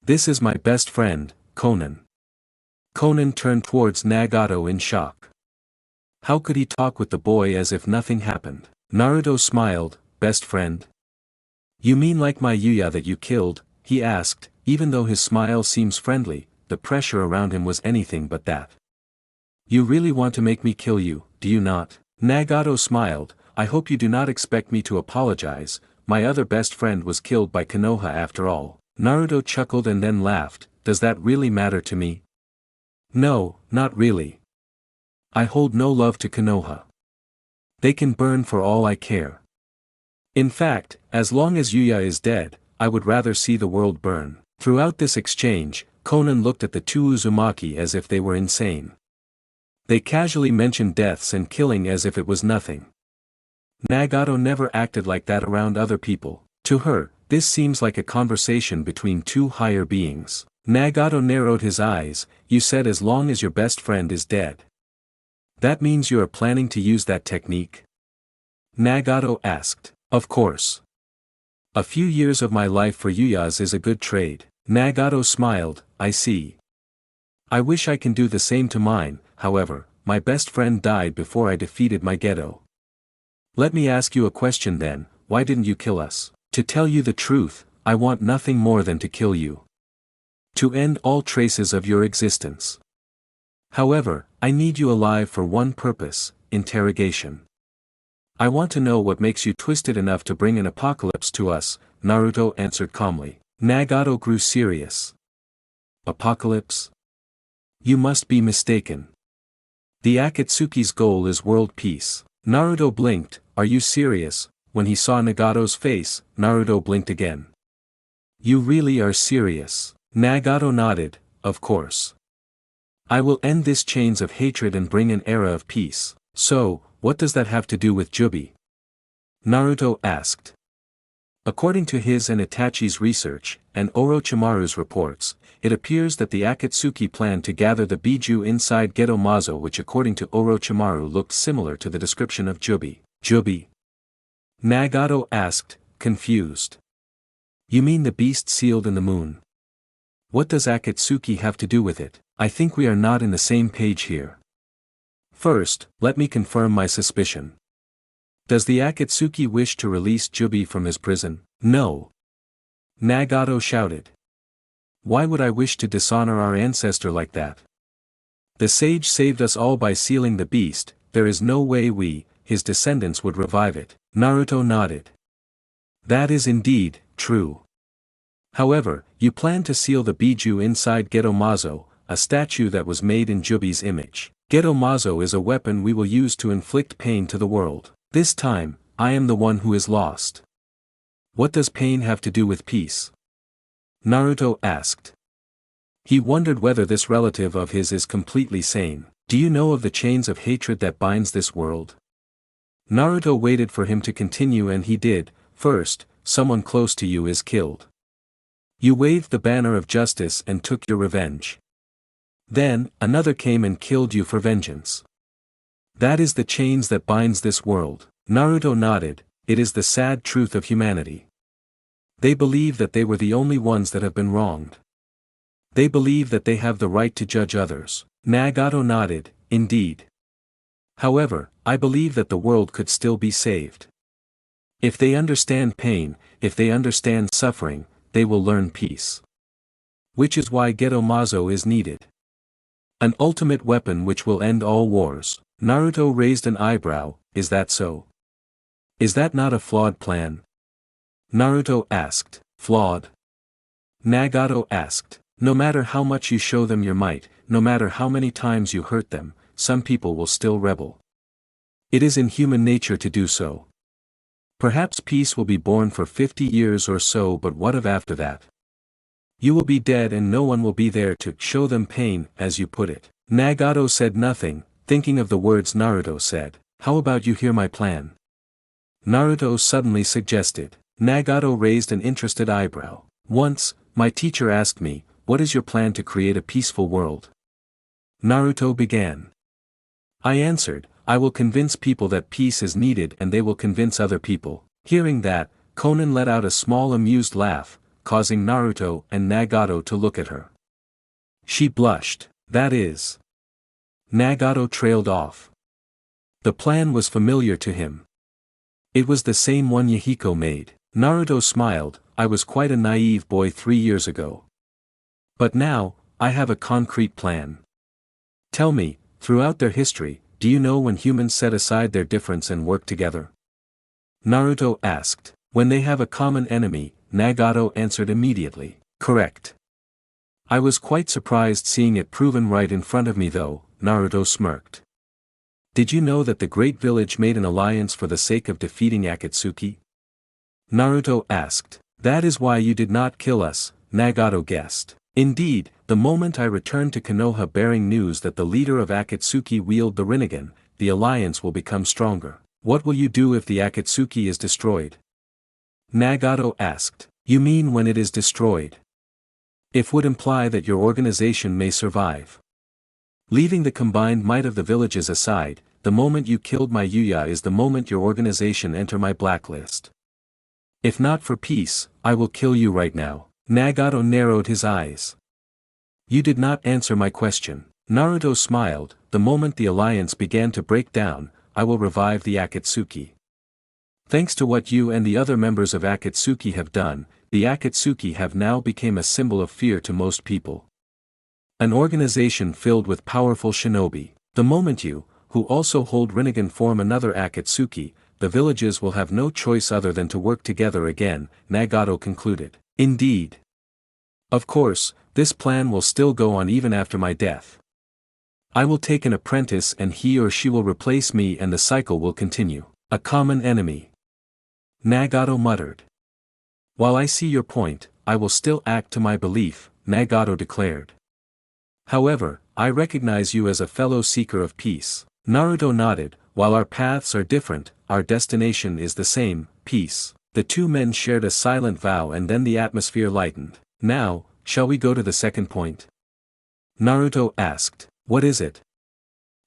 This is my best friend, Konan." Konan turned towards Nagato in shock. How could he talk with the boy as if nothing happened? Naruto smiled. "Best friend? You mean like my Yuya that you killed?" he asked. Even though his smile seems friendly, the pressure around him was anything but that. "You really want to make me kill you, do you not?" Nagato smiled. "I hope you do not expect me to apologize, my other best friend was killed by Konoha after all." Naruto chuckled and then laughed. "Does that really matter to me?" "No, not really. I hold no love to Konoha. They can burn for all I care. In fact, as long as Yuya is dead, I would rather see the world burn." Throughout this exchange, Konan looked at the two Uzumaki as if they were insane. They casually mentioned deaths and killing as if it was nothing. Nagato never acted like that around other people. To her, this seems like a conversation between two higher beings. Nagato narrowed his eyes. "You said as long as your best friend is dead. That means you are planning to use that technique?" Nagato asked. "Of course. A few years of my life for Yuya's is a good trade." Nagato smiled. "I see. I wish I can do the same to mine, however, my best friend died before I defeated my Geto. Let me ask you a question then, why didn't you kill us?" "To tell you the truth, I want nothing more than to kill you. To end all traces of your existence. However, I need you alive for one purpose, interrogation. I want to know what makes you twisted enough to bring an apocalypse to us," Naruto answered calmly. Nagato grew serious. "Apocalypse? You must be mistaken. The Akatsuki's goal is world peace." Naruto blinked. "Are you serious?" When he saw Nagato's face, Naruto blinked again. "You really are serious?" Nagato nodded. "Of course. I will end this chains of hatred and bring an era of peace." "So, what does that have to do with Jubi?" Naruto asked. According to his and Itachi's research, and Orochimaru's reports, it appears that the Akatsuki planned to gather the Biju inside Geto Mazo, which according to Orochimaru looked similar to the description of Jubi. "Jubi?" Nagato asked, confused. "You mean the beast sealed in the moon? What does Akatsuki have to do with it?" "I think we are not in the same page here. First, let me confirm my suspicion. Does the Akatsuki wish to release Jubi from his prison?" "No." Nagato shouted. "Why would I wish to dishonor our ancestor like that? The sage saved us all by sealing the beast, there is no way we, his descendants would revive it." Naruto nodded. "That is indeed, true. However, you plan to seal the Biju inside Geto Mazo, a statue that was made in Jubi's image. Geto Mazo is a weapon we will use to inflict pain to the world. This time, I am the one who is lost. What does pain have to do with peace?" Naruto asked. He wondered whether this relative of his is completely sane. "Do you know of the chains of hatred that binds this world?" Naruto waited for him to continue and he did. "First, someone close to you is killed. You waved the banner of justice and took your revenge. Then, another came and killed you for vengeance. That is the chains that binds this world." Naruto nodded. "It is the sad truth of humanity. They believe that they were the only ones that have been wronged. They believe that they have the right to judge others." Nagato nodded. "Indeed. However, I believe that the world could still be saved. If they understand pain, if they understand suffering, they will learn peace. Which is why Geto Mazo is needed. An ultimate weapon which will end all wars." Naruto raised an eyebrow. "Is that so? Is that not a flawed plan?" Naruto asked. "Flawed?" Nagato asked. "No matter how much you show them your might, no matter how many times you hurt them, some people will still rebel. It is in human nature to do so. Perhaps peace will be born for 50 years or so, but what of after that? You will be dead and no one will be there to show them pain, as you put it. Nagato said nothing, thinking of the words Naruto said. How about you hear my plan? Naruto suddenly suggested. Nagato raised an interested eyebrow. Once, my teacher asked me, what is your plan to create a peaceful world? Naruto began. I answered, I will convince people that peace is needed and they will convince other people. Hearing that, Konan let out a small amused laugh, causing Naruto and Nagato to look at her. She blushed. That is. Nagato trailed off. The plan was familiar to him. It was the same one Yahiko made. Naruto smiled. I was quite a naive boy 3 years ago. But now, I have a concrete plan. Tell me, throughout their history, do you know when humans set aside their difference and work together? Naruto asked. When they have a common enemy, Nagato answered immediately. Correct. I was quite surprised seeing it proven right in front of me though, Naruto smirked. Did you know that the great village made an alliance for the sake of defeating Akatsuki? Naruto asked. That is why you did not kill us, Nagato guessed. Indeed, the moment I returned to Konoha bearing news that the leader of Akatsuki wielded the Rinnegan, the alliance will become stronger. What will you do if the Akatsuki is destroyed? Nagato asked. You mean when it is destroyed? It would imply that your organization may survive. Leaving the combined might of the villages aside, the moment you killed my Yuya is the moment your organization enter my blacklist. If not for peace, I will kill you right now. Nagato narrowed his eyes. You did not answer my question. Naruto smiled. The moment the alliance began to break down, I will revive the Akatsuki. Thanks to what you and the other members of Akatsuki have done, the Akatsuki have now become a symbol of fear to most people. An organization filled with powerful shinobi. The moment you, who also hold Rinnegan, form another Akatsuki, the villages will have no choice other than to work together again, Nagato concluded. Indeed. Of course, this plan will still go on even after my death. I will take an apprentice and he or she will replace me and the cycle will continue. A common enemy. Nagato muttered. While I see your point, I will still act to my belief, Nagato declared. However, I recognize you as a fellow seeker of peace. Naruto nodded. While our paths are different, our destination is the same, peace. The two men shared a silent vow and then the atmosphere lightened. Now, shall we go to the second point? Naruto asked. What is it?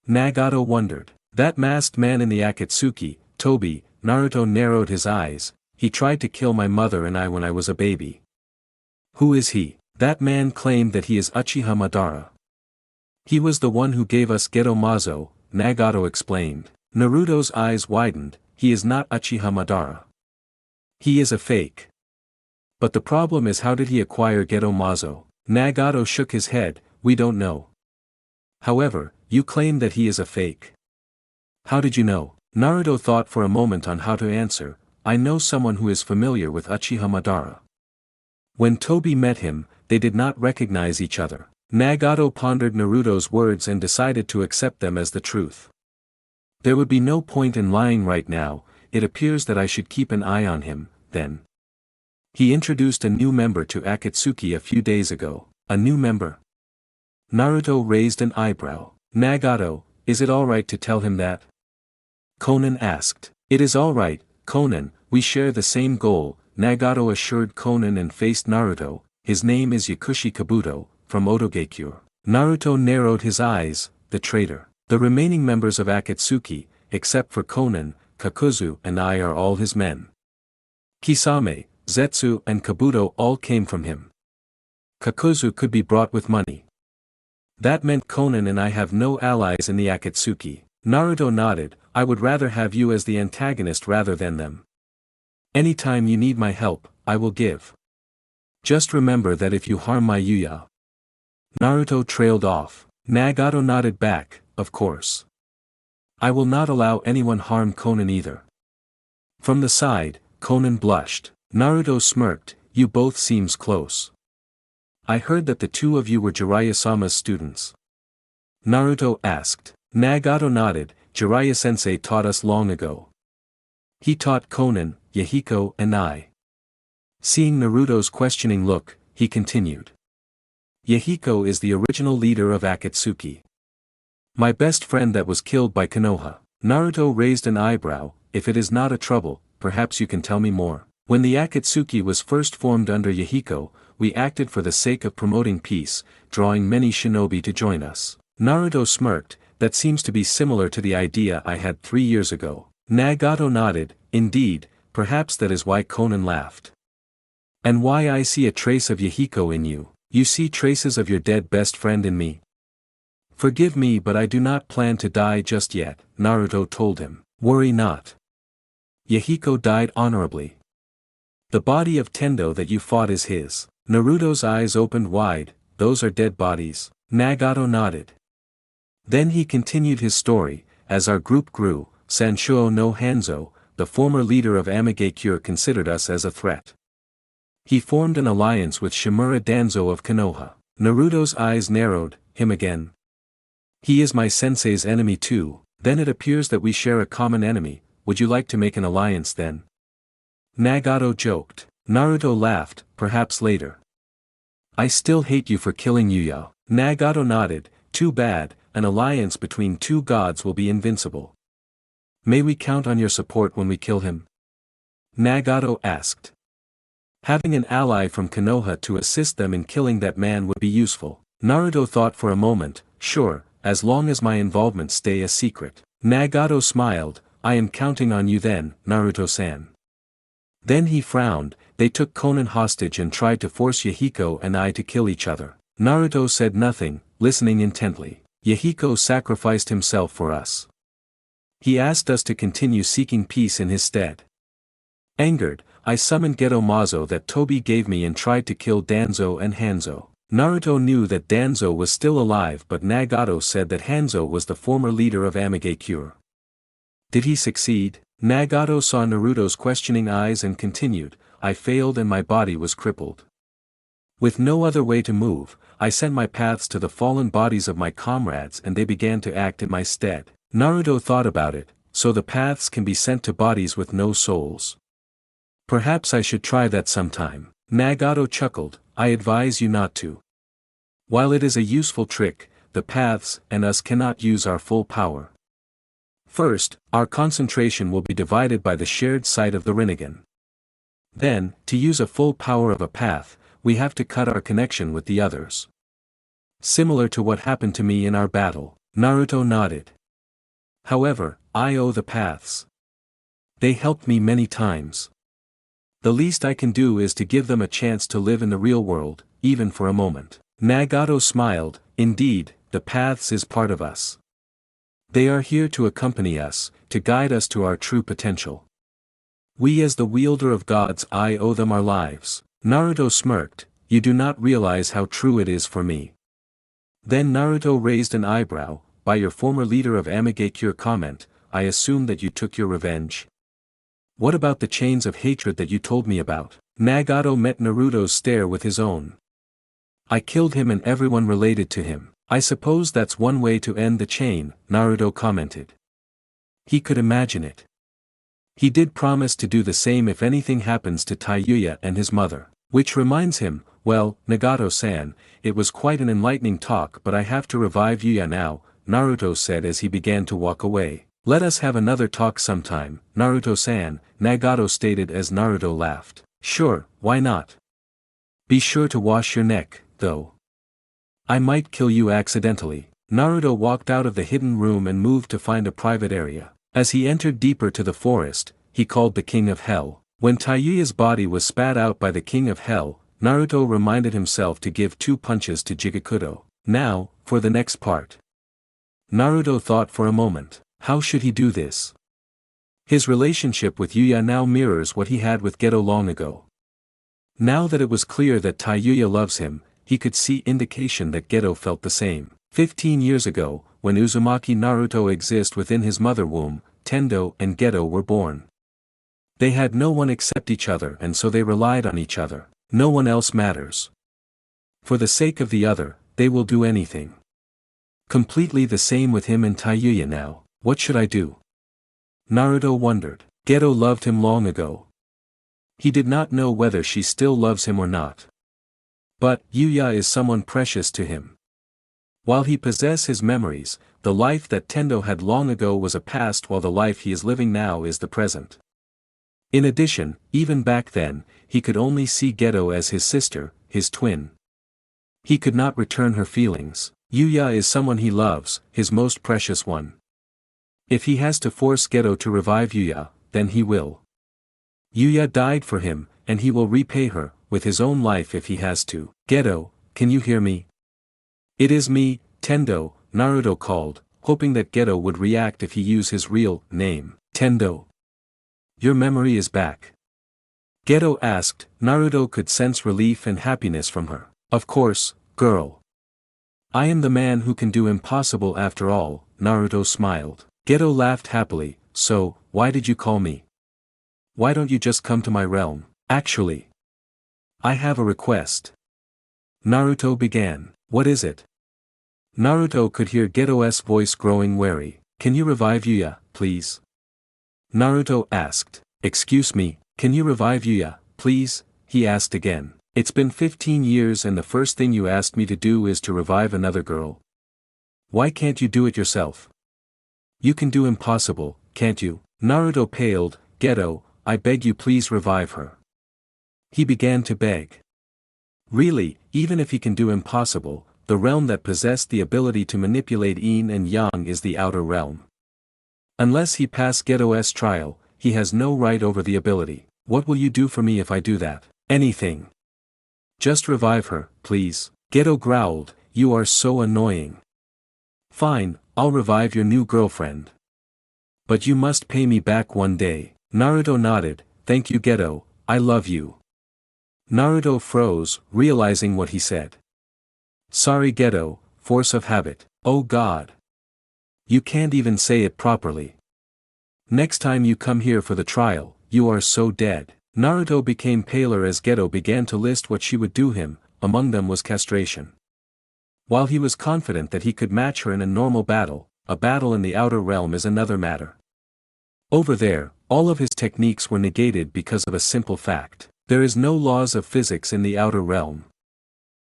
Nagato wondered. That masked man in the Akatsuki, Tobi. Naruto narrowed his eyes. He tried to kill my mother and I when I was a baby. Who is he? That man claimed that he is Uchiha Madara. He was the one who gave us Geto Mazo, Nagato explained. Naruto's eyes widened. He is not Uchiha Madara. He is a fake. But the problem is, how did he acquire Geto Mazo? Nagato shook his head. We don't know. However, you claim that he is a fake. How did you know? Naruto thought for a moment on how to answer. I know someone who is familiar with Uchiha Madara. When Tobi met him, they did not recognize each other. Nagato pondered Naruto's words and decided to accept them as the truth. There would be no point in lying right now. It appears that I should keep an eye on him, then. He introduced a new member to Akatsuki a few days ago. A new member? Naruto raised an eyebrow. Nagato, is it alright to tell him that? Konan asked. It is alright, Konan, we share the same goal, Nagato assured Konan and faced Naruto. His name is Yakushi Kabuto, from Otogekure. Naruto narrowed his eyes. The traitor. The remaining members of Akatsuki, except for Konan, Kakuzu and I are all his men. Kisame, Zetsu and Kabuto all came from him. Kakuzu could be brought with money. That meant Konan and I have no allies in the Akatsuki. Naruto nodded. I would rather have you as the antagonist rather than them. Anytime you need my help, I will give. Just remember that if you harm my Yuya. Naruto trailed off. Nagato nodded back, of course. I will not allow anyone harm Konan either. From the side, Konan blushed. Naruto smirked. You both seems close. I heard that the two of you were Jiraiya-sama's students. Naruto asked. Nagato nodded. Jiraiya-sensei taught us long ago. He taught Konan, Yahiko and I. Seeing Naruto's questioning look, he continued. Yahiko is the original leader of Akatsuki. My best friend that was killed by Konoha. Naruto raised an eyebrow. If it is not a trouble, perhaps you can tell me more. When the Akatsuki was first formed under Yahiko, we acted for the sake of promoting peace, drawing many shinobi to join us. Naruto smirked. That seems to be similar to the idea I had 3 years ago. Nagato nodded. Indeed, perhaps that is why Konan laughed. And why I see a trace of Yahiko in you. You see traces of your dead best friend in me. Forgive me, but I do not plan to die just yet, Naruto told him. Worry not. Yahiko died honorably. The body of Tendo that you fought is his. Naruto's eyes opened wide. Those are dead bodies. Nagato nodded. Then he continued his story. As our group grew, Sansho no Hanzo, the former leader of Amigakure, considered us as a threat. He formed an alliance with Shimura Danzo of Konoha. Naruto's eyes narrowed. Him again. He is my sensei's enemy too. Then it appears that we share a common enemy. Would you like to make an alliance then? Nagato joked. Naruto laughed. Perhaps later. I still hate you for killing Yuya. Nagato nodded. Too bad, an alliance between two gods will be invincible. May we count on your support when we kill him? Nagato asked. Having an ally from Konoha to assist them in killing that man would be useful. Naruto thought for a moment. Sure, as long as my involvement stay a secret. Nagato smiled. I am counting on you then, Naruto-san. Then he frowned. They took Konan hostage and tried to force Yahiko and I to kill each other. Naruto said nothing, listening intently. Yahiko sacrificed himself for us. He asked us to continue seeking peace in his stead. Angered, I summoned Geto Mazo that Tobi gave me and tried to kill Danzo and Hanzo. Naruto knew that Danzo was still alive, but Nagato said that Hanzo was the former leader of Amigakure. Did he succeed? Nagato saw Naruto's questioning eyes and continued. I failed and my body was crippled. With no other way to move, I sent my paths to the fallen bodies of my comrades and they began to act in my stead. Naruto thought about it. So the paths can be sent to bodies with no souls. Perhaps I should try that sometime. Nagato chuckled. I advise you not to. While it is a useful trick, the paths and us cannot use our full power. First, our concentration will be divided by the shared sight of the Rinnegan. Then, to use a full power of a path, we have to cut our connection with the others. Similar to what happened to me in our battle. Naruto nodded. However, I owe the paths. They helped me many times. The least I can do is to give them a chance to live in the real world, even for a moment. Nagato smiled. Indeed, the paths is part of us. They are here to accompany us, to guide us to our true potential. We as the wielder of gods, I owe them our lives. Naruto smirked. You do not realize how true it is for me. Then Naruto raised an eyebrow. By your former leader of Amigakure comment, I assume that you took your revenge. What about the chains of hatred that you told me about? Nagato met Naruto's stare with his own. I killed him and everyone related to him. I suppose that's one way to end the chain, Naruto commented. He could imagine it. He did promise to do the same if anything happens to TAYUYA and his mother. Which reminds him, well, Nagato-san, it was quite an enlightening talk, but I have to revive Yuya now, Naruto said as he began to walk away. Let us have another talk sometime, Naruto-san, Nagato stated as Naruto laughed. Sure, why not? Be sure to wash your neck, though. I might kill you accidentally. Naruto walked out of the hidden room and moved to find a private area. As he entered deeper to the forest, he called the King of Hell. When TAYUYA's body was spat out by the King of Hell, Naruto reminded himself to give 2 punches to Jigakudo. Now, for the next part. Naruto thought for a moment. How should he do this? His relationship with Yuya now mirrors what he had with Geto long ago. Now that it was clear that TAYUYA loves him, he could see indication that Geto felt the same. 15 years ago, when Uzumaki Naruto existed within his mother womb, Tendo and Geto were born. They had no one except each other and so they relied on each other. No one else matters. For the sake of the other, they will do anything. Completely the same with him and TAYUYA now. What should I do? Naruto wondered. Geto loved him long ago. He did not know whether she still loves him or not. But, Yuya is someone precious to him. While he possesses his memories, the life that Tendo had long ago was a past while the life he is living now is the present. In addition, even back then, he could only see Geto as his sister, his twin. He could not return her feelings. Yuya is someone he loves, his most precious one. If he has to force Geto to revive Yuya, then he will. Yuya died for him, and he will repay her, with his own life if he has to. Geto, can you hear me? It is me, Tendo, Naruto called, hoping that Geto would react if he used his real name. Tendo. Your memory is back. Geto asked. Naruto could sense relief and happiness from her. Of course, girl. I am the man who can do impossible after all, Naruto smiled. Geto laughed happily. So, why did you call me? Why don't you just come to my realm? Actually, I have a request. Naruto began. What is it? Naruto could hear Geto's voice growing wary. Can you revive Yuya, please? Naruto asked. Excuse me, can you revive Yuya, please? He asked again. It's been 15 years and the first thing you asked me to do is to revive another girl. Why can't you do it yourself? You can do impossible, can't you? Naruto paled. Geto, I beg you please revive her. He began to beg. Really, even if he can do impossible, the realm that possessed the ability to manipulate yin and yang is the outer realm. Unless he passed Geto's trial, he has no right over the ability. What will you do for me if I do that? Anything. Just revive her, please. Geto growled, you are so annoying. Fine, I'll revive your new girlfriend. But you must pay me back one day. Naruto nodded, thank you Geto, I love you. Naruto froze, realizing what he said. Sorry Geto, force of habit. Oh God. You can't even say it properly. Next time you come here for the trial, you are so dead. Naruto became paler as Geto began to list what she would do him, among them was castration. While he was confident that he could match her in a normal battle, a battle in the outer realm is another matter. Over there, all of his techniques were negated because of a simple fact. There is no laws of physics in the outer realm.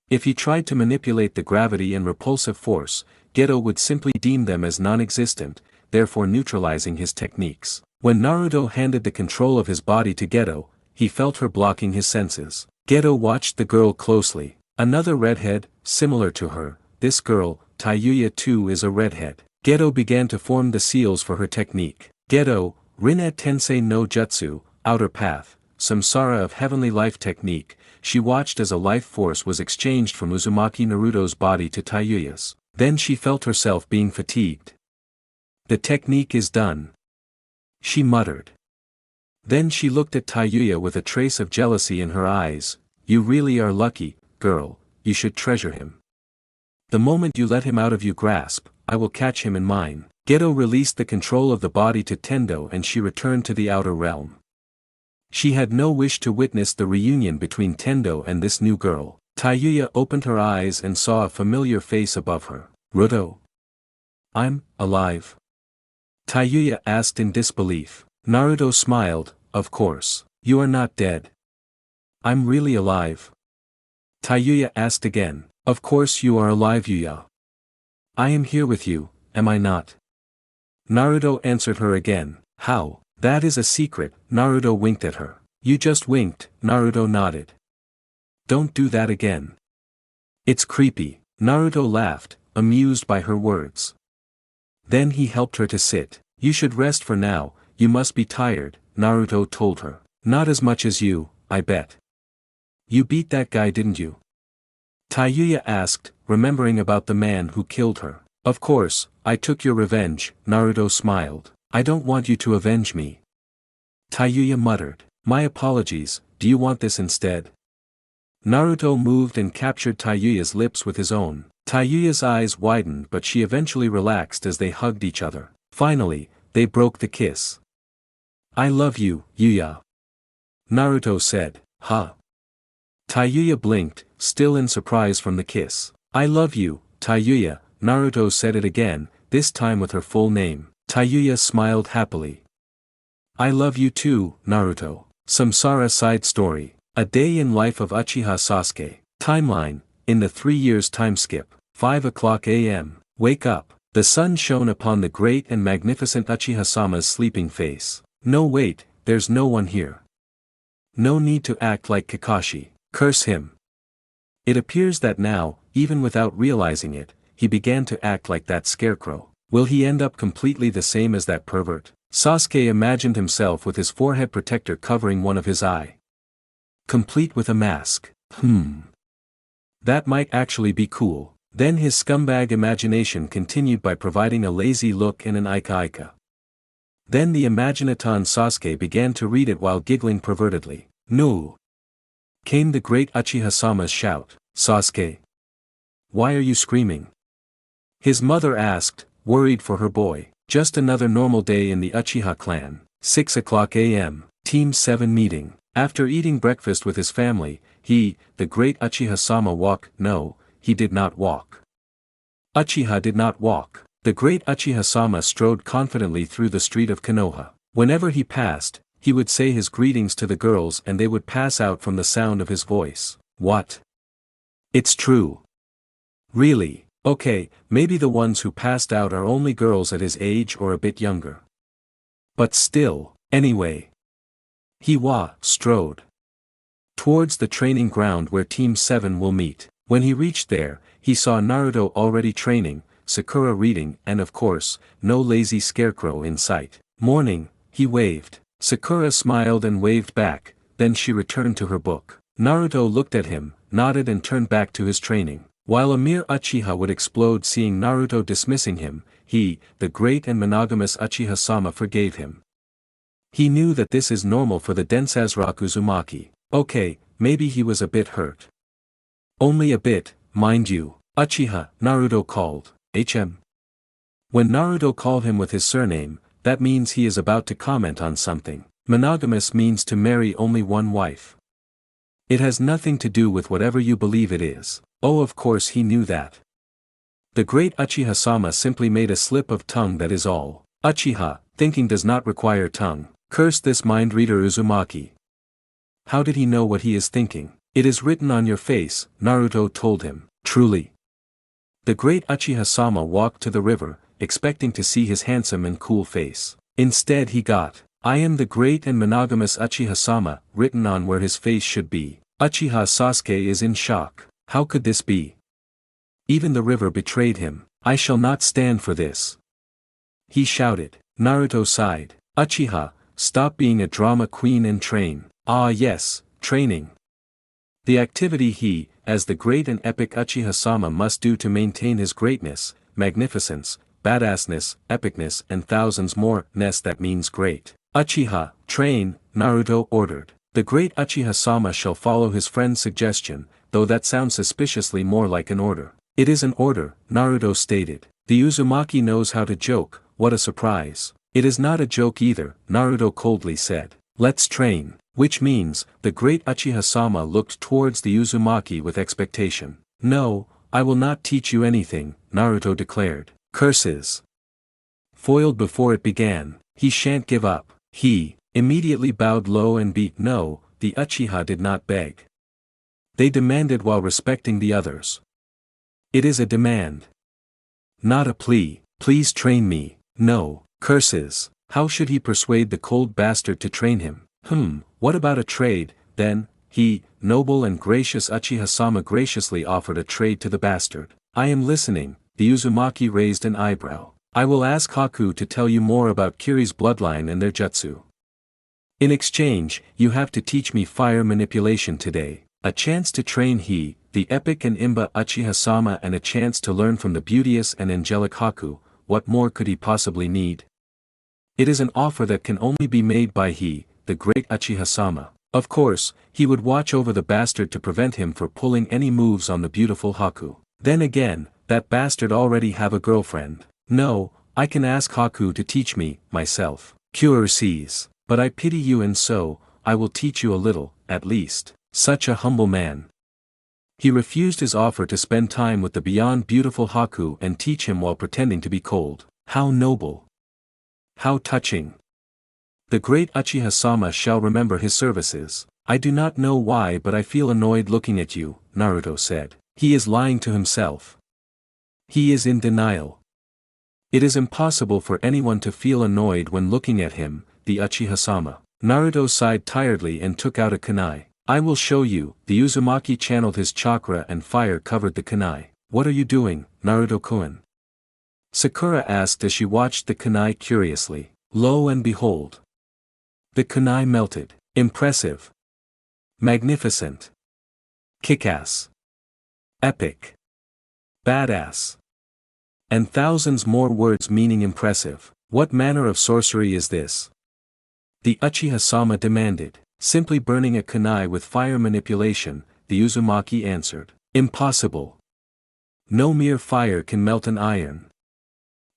If he tried to manipulate the gravity and repulsive force, Geto would simply deem them as non-existent, therefore neutralizing his techniques. When Naruto handed the control of his body to Geto, he felt her blocking his senses. Geto watched the girl closely. Another redhead, similar to her, this girl, TAYUYA too is a redhead. Geto began to form the seals for her technique. Geto, Rinne Tensei no Jutsu, Outer Path, Samsara of Heavenly Life technique, she watched as a life force was exchanged from Uzumaki Naruto's body to TAYUYA's. Then she felt herself being fatigued. The technique is done. She muttered. Then she looked at TAYUYA with a trace of jealousy in her eyes. You really are lucky, girl, you should treasure him. The moment you let him out of your grasp, I will catch him in mine. Geto released the control of the body to Tendo and she returned to the outer realm. She had no wish to witness the reunion between Tendo and this new girl. TAYUYA opened her eyes and saw a familiar face above her. Ruto. I'm alive. TAYUYA asked in disbelief. Naruto smiled, of course. You are not dead. I'm really alive. TAYUYA asked again. Of course you are alive Yuya. I am here with you, am I not? Naruto answered her again. How? That is a secret. Naruto winked at her. You just winked. Naruto nodded. Don't do that again. It's creepy. Naruto laughed, amused by her words. Then he helped her to sit. You should rest for now, you must be tired, Naruto told her. Not as much as you, I bet. You beat that guy didn't you? TAYUYA asked, remembering about the man who killed her. Of course, I took your revenge, Naruto smiled. I don't want you to avenge me. TAYUYA muttered. My apologies, do you want this instead? Naruto moved and captured TAYUYA's lips with his own. TAYUYA's eyes widened but she eventually relaxed as they hugged each other. Finally, they broke the kiss. I love you, Yuya. Naruto said. Huh? TAYUYA blinked, still in surprise from the kiss. I love you, TAYUYA, Naruto said it again, this time with her full name. TAYUYA smiled happily. I love you too, Naruto. Samsara side story. A day in life of Uchiha Sasuke. Timeline, in the 3 years time skip, 5 o'clock a.m., wake up. The sun shone upon the great and magnificent Uchiha-sama's sleeping face. No wait, there's no one here. No need to act like Kakashi, curse him. It appears that now, even without realizing it, he began to act like that scarecrow. Will he end up completely the same as that pervert? Sasuke imagined himself with his forehead protector covering one of his eye. Complete with a mask. That might actually be cool. Then his scumbag imagination continued by providing a lazy look and an ika. Then the Imaginaton Sasuke began to read it while giggling pervertedly. No! Came the great Uchiha-sama's shout. Sasuke! Why are you screaming? His mother asked, worried for her boy. Just another normal day in the Uchiha clan. 6 o'clock a.m., Team 7 meeting. After eating breakfast with his family, the great Uchiha-sama no, he did not walk. Uchiha did not walk. The great Uchiha-sama strode confidently through the street of Konoha. Whenever he passed, he would say his greetings to the girls and they would pass out from the sound of his voice. What? It's true. Really? Okay, maybe the ones who passed out are only girls at his age or a bit younger. But still, anyway. He strode towards the training ground where Team 7 will meet. When he reached there, he saw Naruto already training, Sakura reading, and of course, no lazy scarecrow in sight. Morning, he waved. Sakura smiled and waved back, then she returned to her book. Naruto looked at him, nodded and turned back to his training. While a mere Uchiha would explode seeing Naruto dismissing him, the great and monogamous Uchiha-sama forgave him. He knew that this is normal for the Densazraku Uzumaki. Okay, maybe he was a bit hurt. Only a bit, mind you. Uchiha, Naruto called. When Naruto called him with his surname, that means he is about to comment on something. Monogamous means to marry only one wife. It has nothing to do with whatever you believe it is. Oh, of course he knew that. The great Uchiha-sama simply made a slip of tongue, that is all. Uchiha, thinking does not require tongue. Curse this mind reader Uzumaki. How did he know what he is thinking? It is written on your face, Naruto told him. Truly. The great Uchiha-sama walked to the river, expecting to see his handsome and cool face. Instead he got, I am the great and monogamous Uchiha-sama, written on where his face should be. Uchiha Sasuke is in shock. How could this be? Even the river betrayed him. I shall not stand for this. He shouted. Naruto sighed. Uchiha, stop being a drama queen and train. Ah yes, training. The activity he, as the great and epic Uchiha-sama must do to maintain his greatness, magnificence, badassness, epicness and thousands more, that means great. Uchiha, train, Naruto ordered. The great Uchiha-sama shall follow his friend's suggestion, though that sounds suspiciously more like an order. It is an order, Naruto stated. The Uzumaki knows how to joke, what a surprise. It is not a joke either, Naruto coldly said. Let's train. Which means, the great Uchiha-sama looked towards the Uzumaki with expectation. No, I will not teach you anything, Naruto declared. Curses. Foiled before it began, he shan't give up. He immediately bowed low and beat. No, the Uchiha did not beg. They demanded while respecting the others. It is a demand. Not a plea. Please train me. No, curses. How should he persuade the cold bastard to train him? What about a trade, then? He, noble and gracious Uchiha-sama graciously offered a trade to the bastard. I am listening, the Uzumaki raised an eyebrow. I will ask Haku to tell you more about Kiri's bloodline and their jutsu. In exchange, you have to teach me fire manipulation today. A chance to train the epic and imba Uchiha-sama, and a chance to learn from the beauteous and angelic Haku. What more could he possibly need? It is an offer that can only be made by the great Uchiha-sama. Of course, he would watch over the bastard to prevent him from pulling any moves on the beautiful Haku. Then again, that bastard already have a girlfriend. No, I can ask Haku to teach me, myself. Cure sees. But I pity you, and so, I will teach you a little, at least. Such a humble man. He refused his offer to spend time with the beyond beautiful Haku and teach him while pretending to be cold. How noble. How touching. The great Uchiha-sama shall remember his services. I do not know why, but I feel annoyed looking at you, Naruto said. He is lying to himself. He is in denial. It is impossible for anyone to feel annoyed when looking at him, the Uchiha-sama. Naruto sighed tiredly and took out a kunai. I will show you. The Uzumaki channeled his chakra and fire covered the kunai. What are you doing, Naruto-kun? Sakura asked as she watched the kunai curiously. Lo and behold. The kunai melted. Impressive. Magnificent. Kick-ass. Epic. Badass. And thousands more words meaning impressive. What manner of sorcery is this? The Uchiha-sama demanded. Simply burning a kunai with fire manipulation, the Uzumaki answered. Impossible. No mere fire can melt an iron.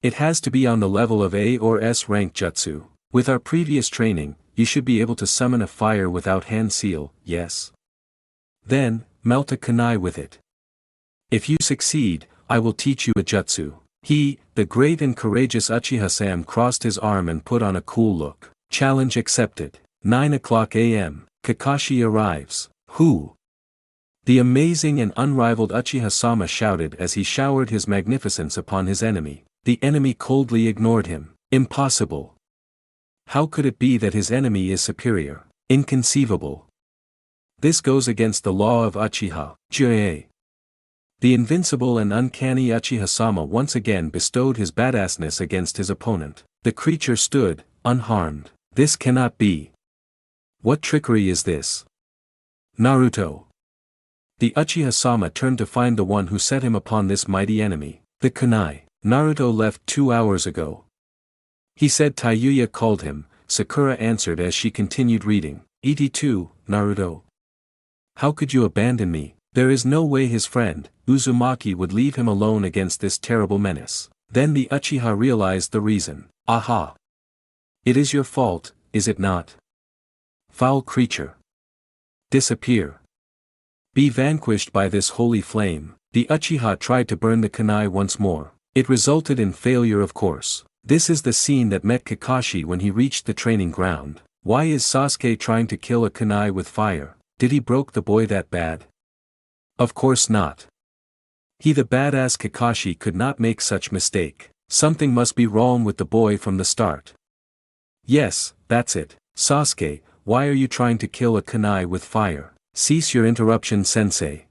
It has to be on the level of A or S rank jutsu. With our previous training, you should be able to summon a fire without hand seal, yes? Then, melt a kunai with it. If you succeed, I will teach you a jutsu. He, the great and courageous Uchiha-sama, crossed his arm and put on a cool look. Challenge accepted. 9:00 a.m. Kakashi arrives. Who? The amazing and unrivaled Uchiha-sama shouted as he showered his magnificence upon his enemy. The enemy coldly ignored him. Impossible. How could it be that his enemy is superior? Inconceivable. This goes against the law of Uchiha. J. The invincible and uncanny Uchiha-sama once again bestowed his badassness against his opponent. The creature stood, unharmed. This cannot be. What trickery is this? Naruto. The Uchiha-sama turned to find the one who set him upon this mighty enemy. The kunai. Naruto left 2 hours ago. He said TAYUYA called him. Sakura answered as she continued reading. ET2, Naruto. How could you abandon me? There is no way his friend, Uzumaki, would leave him alone against this terrible menace. Then the Uchiha realized the reason. Aha! It is your fault, is it not? Foul creature. Disappear. Be vanquished by this holy flame. The Uchiha tried to burn the kunai once more. It resulted in failure, of course. This is the scene that met Kakashi when he reached the training ground. Why is Sasuke trying to kill a kunai with fire? Did he broke the boy that bad? Of course not. He, the badass Kakashi, could not make such mistake. Something must be wrong with the boy from the start. Yes, that's it. Sasuke, why are you trying to kill a kunai with fire? Cease your interruption, sensei.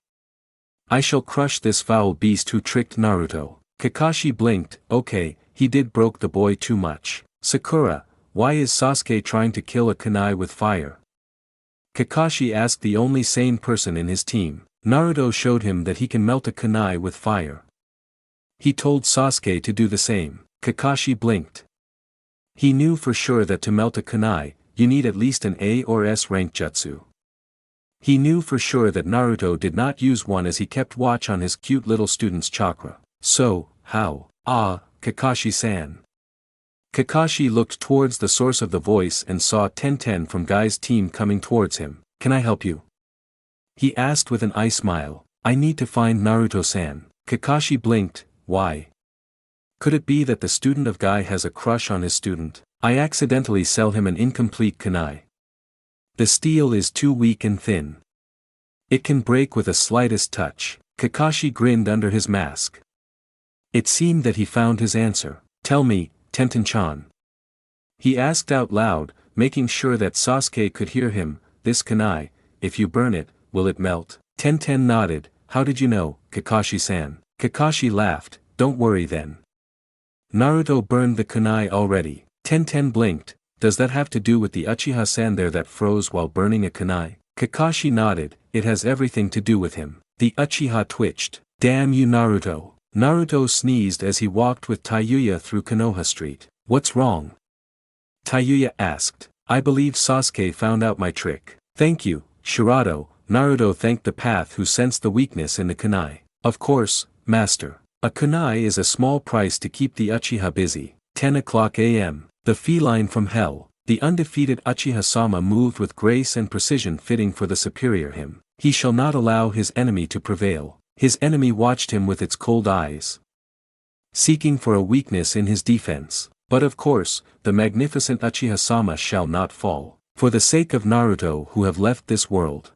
I shall crush this foul beast who tricked Naruto. Kakashi blinked. Okay, he did broke the boy too much. Sakura, why is Sasuke trying to kill a kunai with fire? Kakashi asked the only sane person in his team. Naruto showed him that he can melt a kunai with fire. He told Sasuke to do the same. Kakashi blinked. He knew for sure that to melt a kunai, you need at least an A or S rank jutsu. He knew for sure that Naruto did not use one as he kept watch on his cute little student's chakra. So, how? Ah, Kakashi-san. Kakashi looked towards the source of the voice and saw Tenten from Guy's team coming towards him. Can I help you? He asked with an eye smile. I need to find Naruto-san. Kakashi blinked. Why? Could it be that the student of Guy has a crush on his student? I accidentally sell him an incomplete kunai. The steel is too weak and thin. It can break with a slightest touch. Kakashi grinned under his mask. It seemed that he found his answer. Tell me, Tenten-chan. He asked out loud, making sure that Sasuke could hear him. This kunai, if you burn it, will it melt? Tenten nodded. How did you know, Kakashi-san? Kakashi laughed. Don't worry then. Naruto burned the kunai already. Tenten blinked. Does that have to do with the Uchiha-san there that froze while burning a kunai? Kakashi nodded. It has everything to do with him. The Uchiha twitched. Damn you, Naruto. Naruto sneezed as he walked with TAYUYA through Konoha Street. What's wrong? TAYUYA asked. I believe Sasuke found out my trick. Thank you, Shirato. Naruto thanked the path who sensed the weakness in the kunai. Of course, master. A kunai is a small price to keep the Uchiha busy. 10:00 a.m. The feline from hell. The undefeated Uchiha-sama moved with grace and precision fitting for the superior him. He shall not allow his enemy to prevail. His enemy watched him with its cold eyes, seeking for a weakness in his defense. But of course, the magnificent Uchiha-sama shall not fall. For the sake of Naruto who have left this world.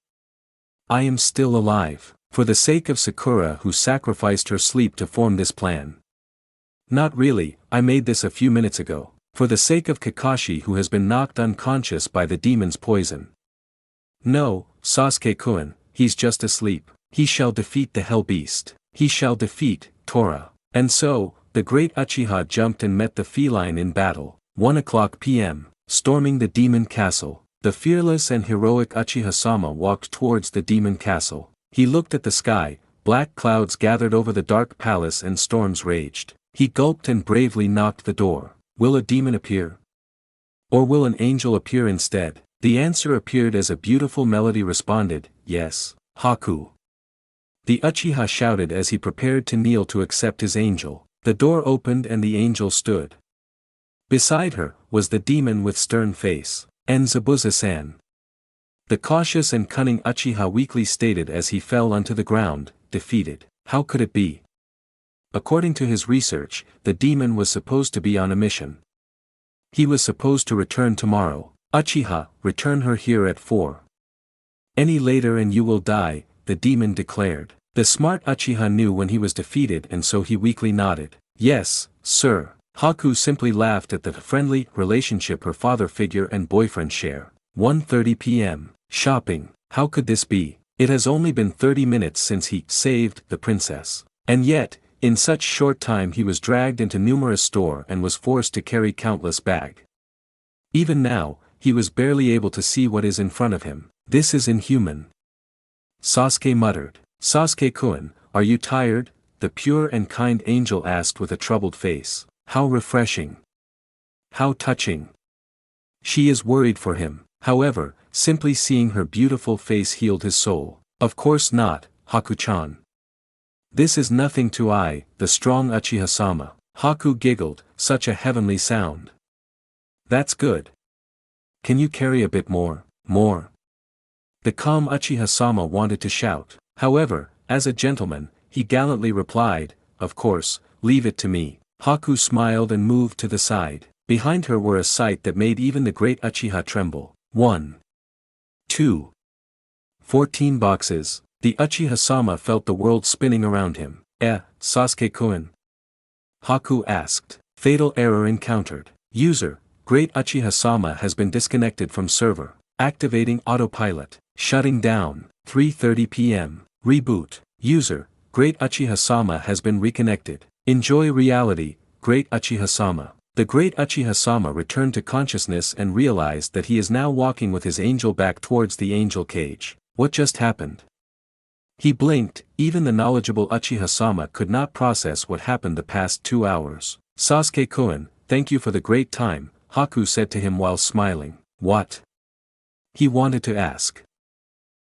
I am still alive. For the sake of Sakura who sacrificed her sleep to form this plan. Not really, I made this a few minutes ago. For the sake of Kakashi who has been knocked unconscious by the demon's poison. No, Sasuke-kun, he's just asleep. He shall defeat the Hell Beast. He shall defeat Tora. And so, the great Uchiha jumped and met the feline in battle. 1:00 p.m. Storming the demon castle, the fearless and heroic Uchiha-sama walked towards the demon castle. He looked at the sky, black clouds gathered over the dark palace and storms raged. He gulped and bravely knocked the door. Will a demon appear? Or will an angel appear instead? The answer appeared as a beautiful melody responded, yes, Haku. The Uchiha shouted as he prepared to kneel to accept his angel. The door opened and the angel stood. Beside her was the demon with stern face, and Zabuza-san. The cautious and cunning Uchiha weakly stated as he fell onto the ground, defeated. How could it be? According to his research, the demon was supposed to be on a mission. He was supposed to return tomorrow. Uchiha, return her here at 4. Any later and you will die, the demon declared. The smart Uchiha knew when he was defeated and so he weakly nodded. Yes, sir. Haku simply laughed at the friendly relationship her father figure and boyfriend share. 1:30 p.m. Shopping. How could this be? It has only been 30 minutes since he saved the princess. And yet, in such short time he was dragged into numerous stores and was forced to carry countless bags. Even now, he was barely able to see what is in front of him. This is inhuman. Sasuke muttered. Sasuke-kun, are you tired? The pure and kind angel asked with a troubled face. How refreshing. How touching. She is worried for him. However, simply seeing her beautiful face healed his soul. Of course not, Haku-chan. This is nothing to I, the strong Uchiha-sama. Haku giggled, such a heavenly sound. That's good. Can you carry a bit more? More. The calm Uchiha-sama wanted to shout. However, as a gentleman, he gallantly replied, of course, leave it to me. Haku smiled and moved to the side. Behind her were a sight that made even the great Uchiha tremble. 1. 2. 14 boxes. The Uchiha-sama felt the world spinning around him. Sasuke-kun? Haku asked. Fatal error encountered. User, Great Uchiha-sama has been disconnected from server. Activating autopilot. Shutting down. 3:30 p.m. Reboot. User, Great Uchiha-sama has been reconnected. Enjoy reality, Great Uchiha-sama. The Great Uchiha-sama returned to consciousness and realized that he is now walking with his angel back towards the angel cage. What just happened? He blinked. Even the knowledgeable Uchiha-sama could not process what happened the past 2 hours. Sasuke-kun, thank you for the great time, Haku said to him while smiling. What? He wanted to ask.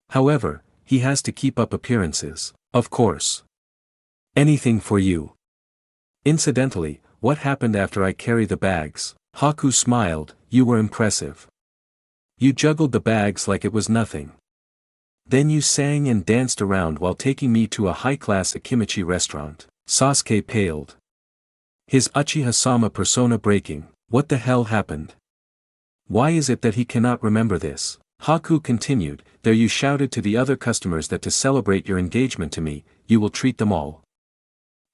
However, he has to keep up appearances. Of course. Anything for you. Incidentally, what happened after I carried the bags? Haku smiled. You were impressive. You juggled the bags like it was nothing. Then you sang and danced around while taking me to a high-class Akimichi restaurant. Sasuke paled. His Uchiha-sama persona breaking. What the hell happened? Why is it that he cannot remember this? Haku continued. There you shouted to the other customers that to celebrate your engagement to me, you will treat them all.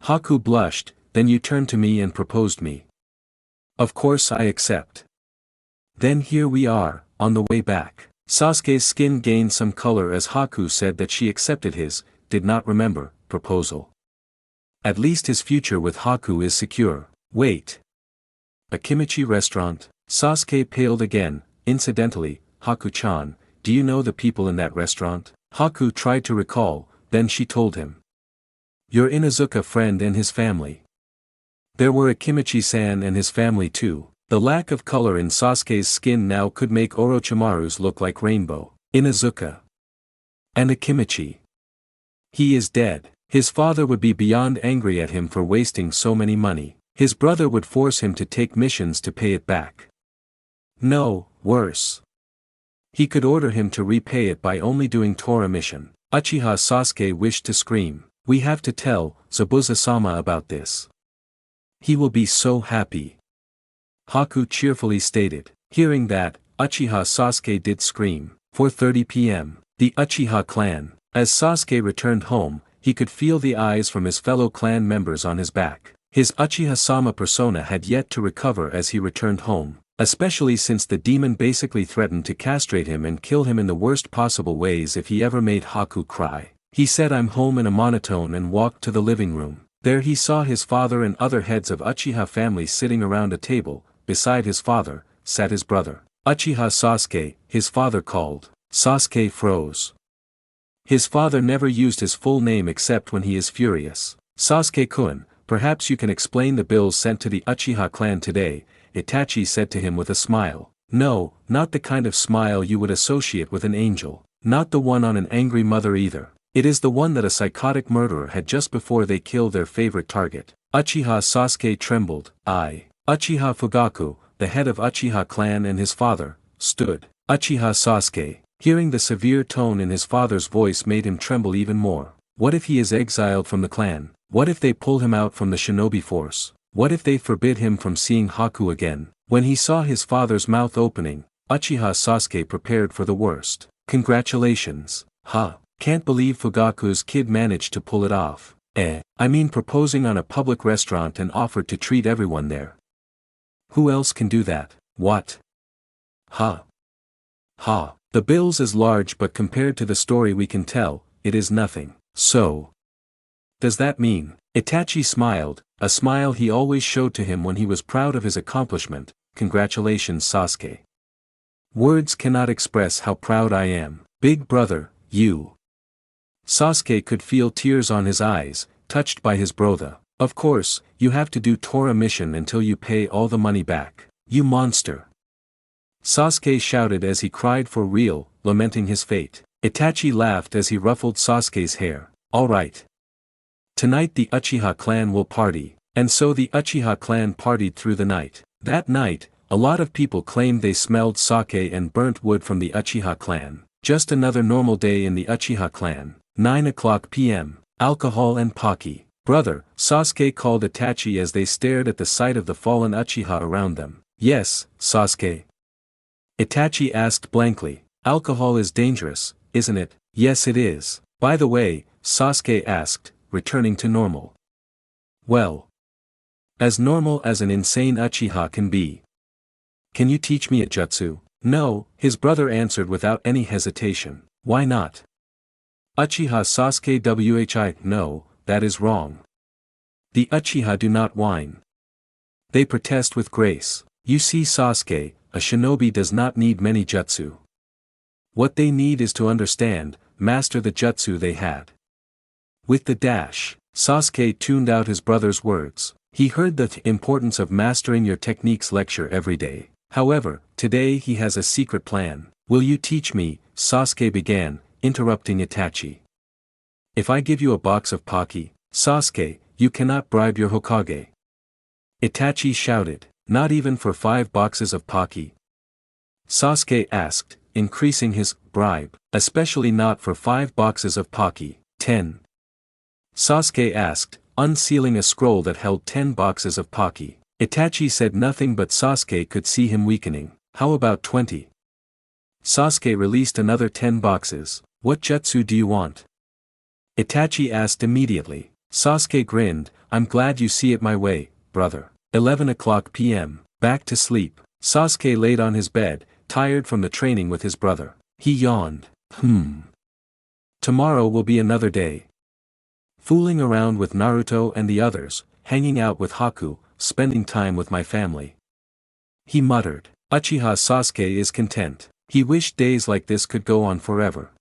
Haku blushed. Then you turned to me and proposed me. Of course I accept. Then here we are, on the way back. Sasuke's skin gained some color as Haku said that she accepted his, did not remember, proposal. At least his future with Haku is secure. Wait. Akimichi restaurant? Sasuke paled again. Incidentally, Haku-chan, do you know the people in that restaurant? Haku tried to recall, then she told him. Your Inuzuka friend and his family. There were Akimichi-san and his family too. The lack of color in Sasuke's skin now could make Orochimaru's look like rainbow. Inuzuka. And Akimichi. He is dead. His father would be beyond angry at him for wasting so many money. His brother would force him to take missions to pay it back. No, worse. He could order him to repay it by only doing Tora mission. Uchiha Sasuke wished to scream. We have to tell Zabuza-sama about this. He will be so happy. Haku cheerfully stated. Hearing that, Uchiha Sasuke did scream. 4:30 p.m. The Uchiha clan. As Sasuke returned home, he could feel the eyes from his fellow clan members on his back. His Uchiha-sama persona had yet to recover as he returned home, especially since the demon basically threatened to castrate him and kill him in the worst possible ways if he ever made Haku cry. He said "I'm home" in a monotone and walked to the living room. There he saw his father and other heads of Uchiha families sitting around a table. Beside his father, sat his brother, Uchiha Sasuke. His father called. Sasuke froze. His father never used his full name except when he is furious. Sasuke-kun, perhaps you can explain the bills sent to the Uchiha clan today, Itachi said to him with a smile. No, not the kind of smile you would associate with an angel. Not the one on an angry mother either. It is the one that a psychotic murderer had just before they kill their favorite target. Uchiha Sasuke trembled. Uchiha Fugaku, the head of Uchiha clan and his father, stood. Uchiha Sasuke, hearing the severe tone in his father's voice made him tremble even more. What if he is exiled from the clan? What if they pull him out from the shinobi force? What if they forbid him from seeing Haku again? When he saw his father's mouth opening, Uchiha Sasuke prepared for the worst. Congratulations. Can't believe Fugaku's kid managed to pull it off. I mean proposing on a public restaurant and offered to treat everyone there. Who else can do that? What? The bills is large, but compared to the story we can tell, it is nothing. So, does that mean? Itachi smiled, a smile he always showed to him when he was proud of his accomplishment. Congratulations, Sasuke. Words cannot express how proud I am. Big brother, you. Sasuke could feel tears on his eyes, touched by his brother. Of course, you have to do Torah mission until you pay all the money back. You monster. Sasuke shouted as he cried for real, lamenting his fate. Itachi laughed as he ruffled Sasuke's hair. All right. Tonight the Uchiha clan will party. And so the Uchiha clan partied through the night. That night, a lot of people claimed they smelled sake and burnt wood from the Uchiha clan. Just another normal day in the Uchiha clan. 9:00 p.m. Alcohol and Pocky. Brother, Sasuke called Itachi as they stared at the sight of the fallen Uchiha around them. Yes, Sasuke. Itachi asked blankly. Alcohol is dangerous, isn't it? Yes it is. By the way, Sasuke asked, returning to normal. Well. As normal as an insane Uchiha can be. Can you teach me a jutsu? No, his brother answered without any hesitation. Why not? Uchiha Sasuke whi. No, that is wrong. The Uchiha do not whine. They protest with grace. You see Sasuke, a shinobi does not need many jutsu. What they need is to understand, master the jutsu they had. With the dash, Sasuke tuned out his brother's words. He heard the importance of mastering your techniques lecture every day. However, today he has a secret plan. Will you teach me? Sasuke began, interrupting Itachi. If I give you a box of Pocky, Sasuke, you cannot bribe your Hokage. Itachi shouted. Not even for 5 boxes of Pocky? Sasuke asked, increasing his bribe, especially not for 5 boxes of Pocky. 10. Sasuke asked, unsealing a scroll that held 10 boxes of Pocky. Itachi said nothing, but Sasuke could see him weakening. How about 20? Sasuke released another 10 boxes. What jutsu do you want? Itachi asked immediately. Sasuke grinned. I'm glad you see it my way, brother. 11:00 p.m. Back to sleep. Sasuke laid on his bed, tired from the training with his brother. He yawned. Tomorrow will be another day. Fooling around with Naruto and the others, hanging out with Haku, spending time with my family. He muttered. Uchiha Sasuke is content. He wished days like this could go on forever.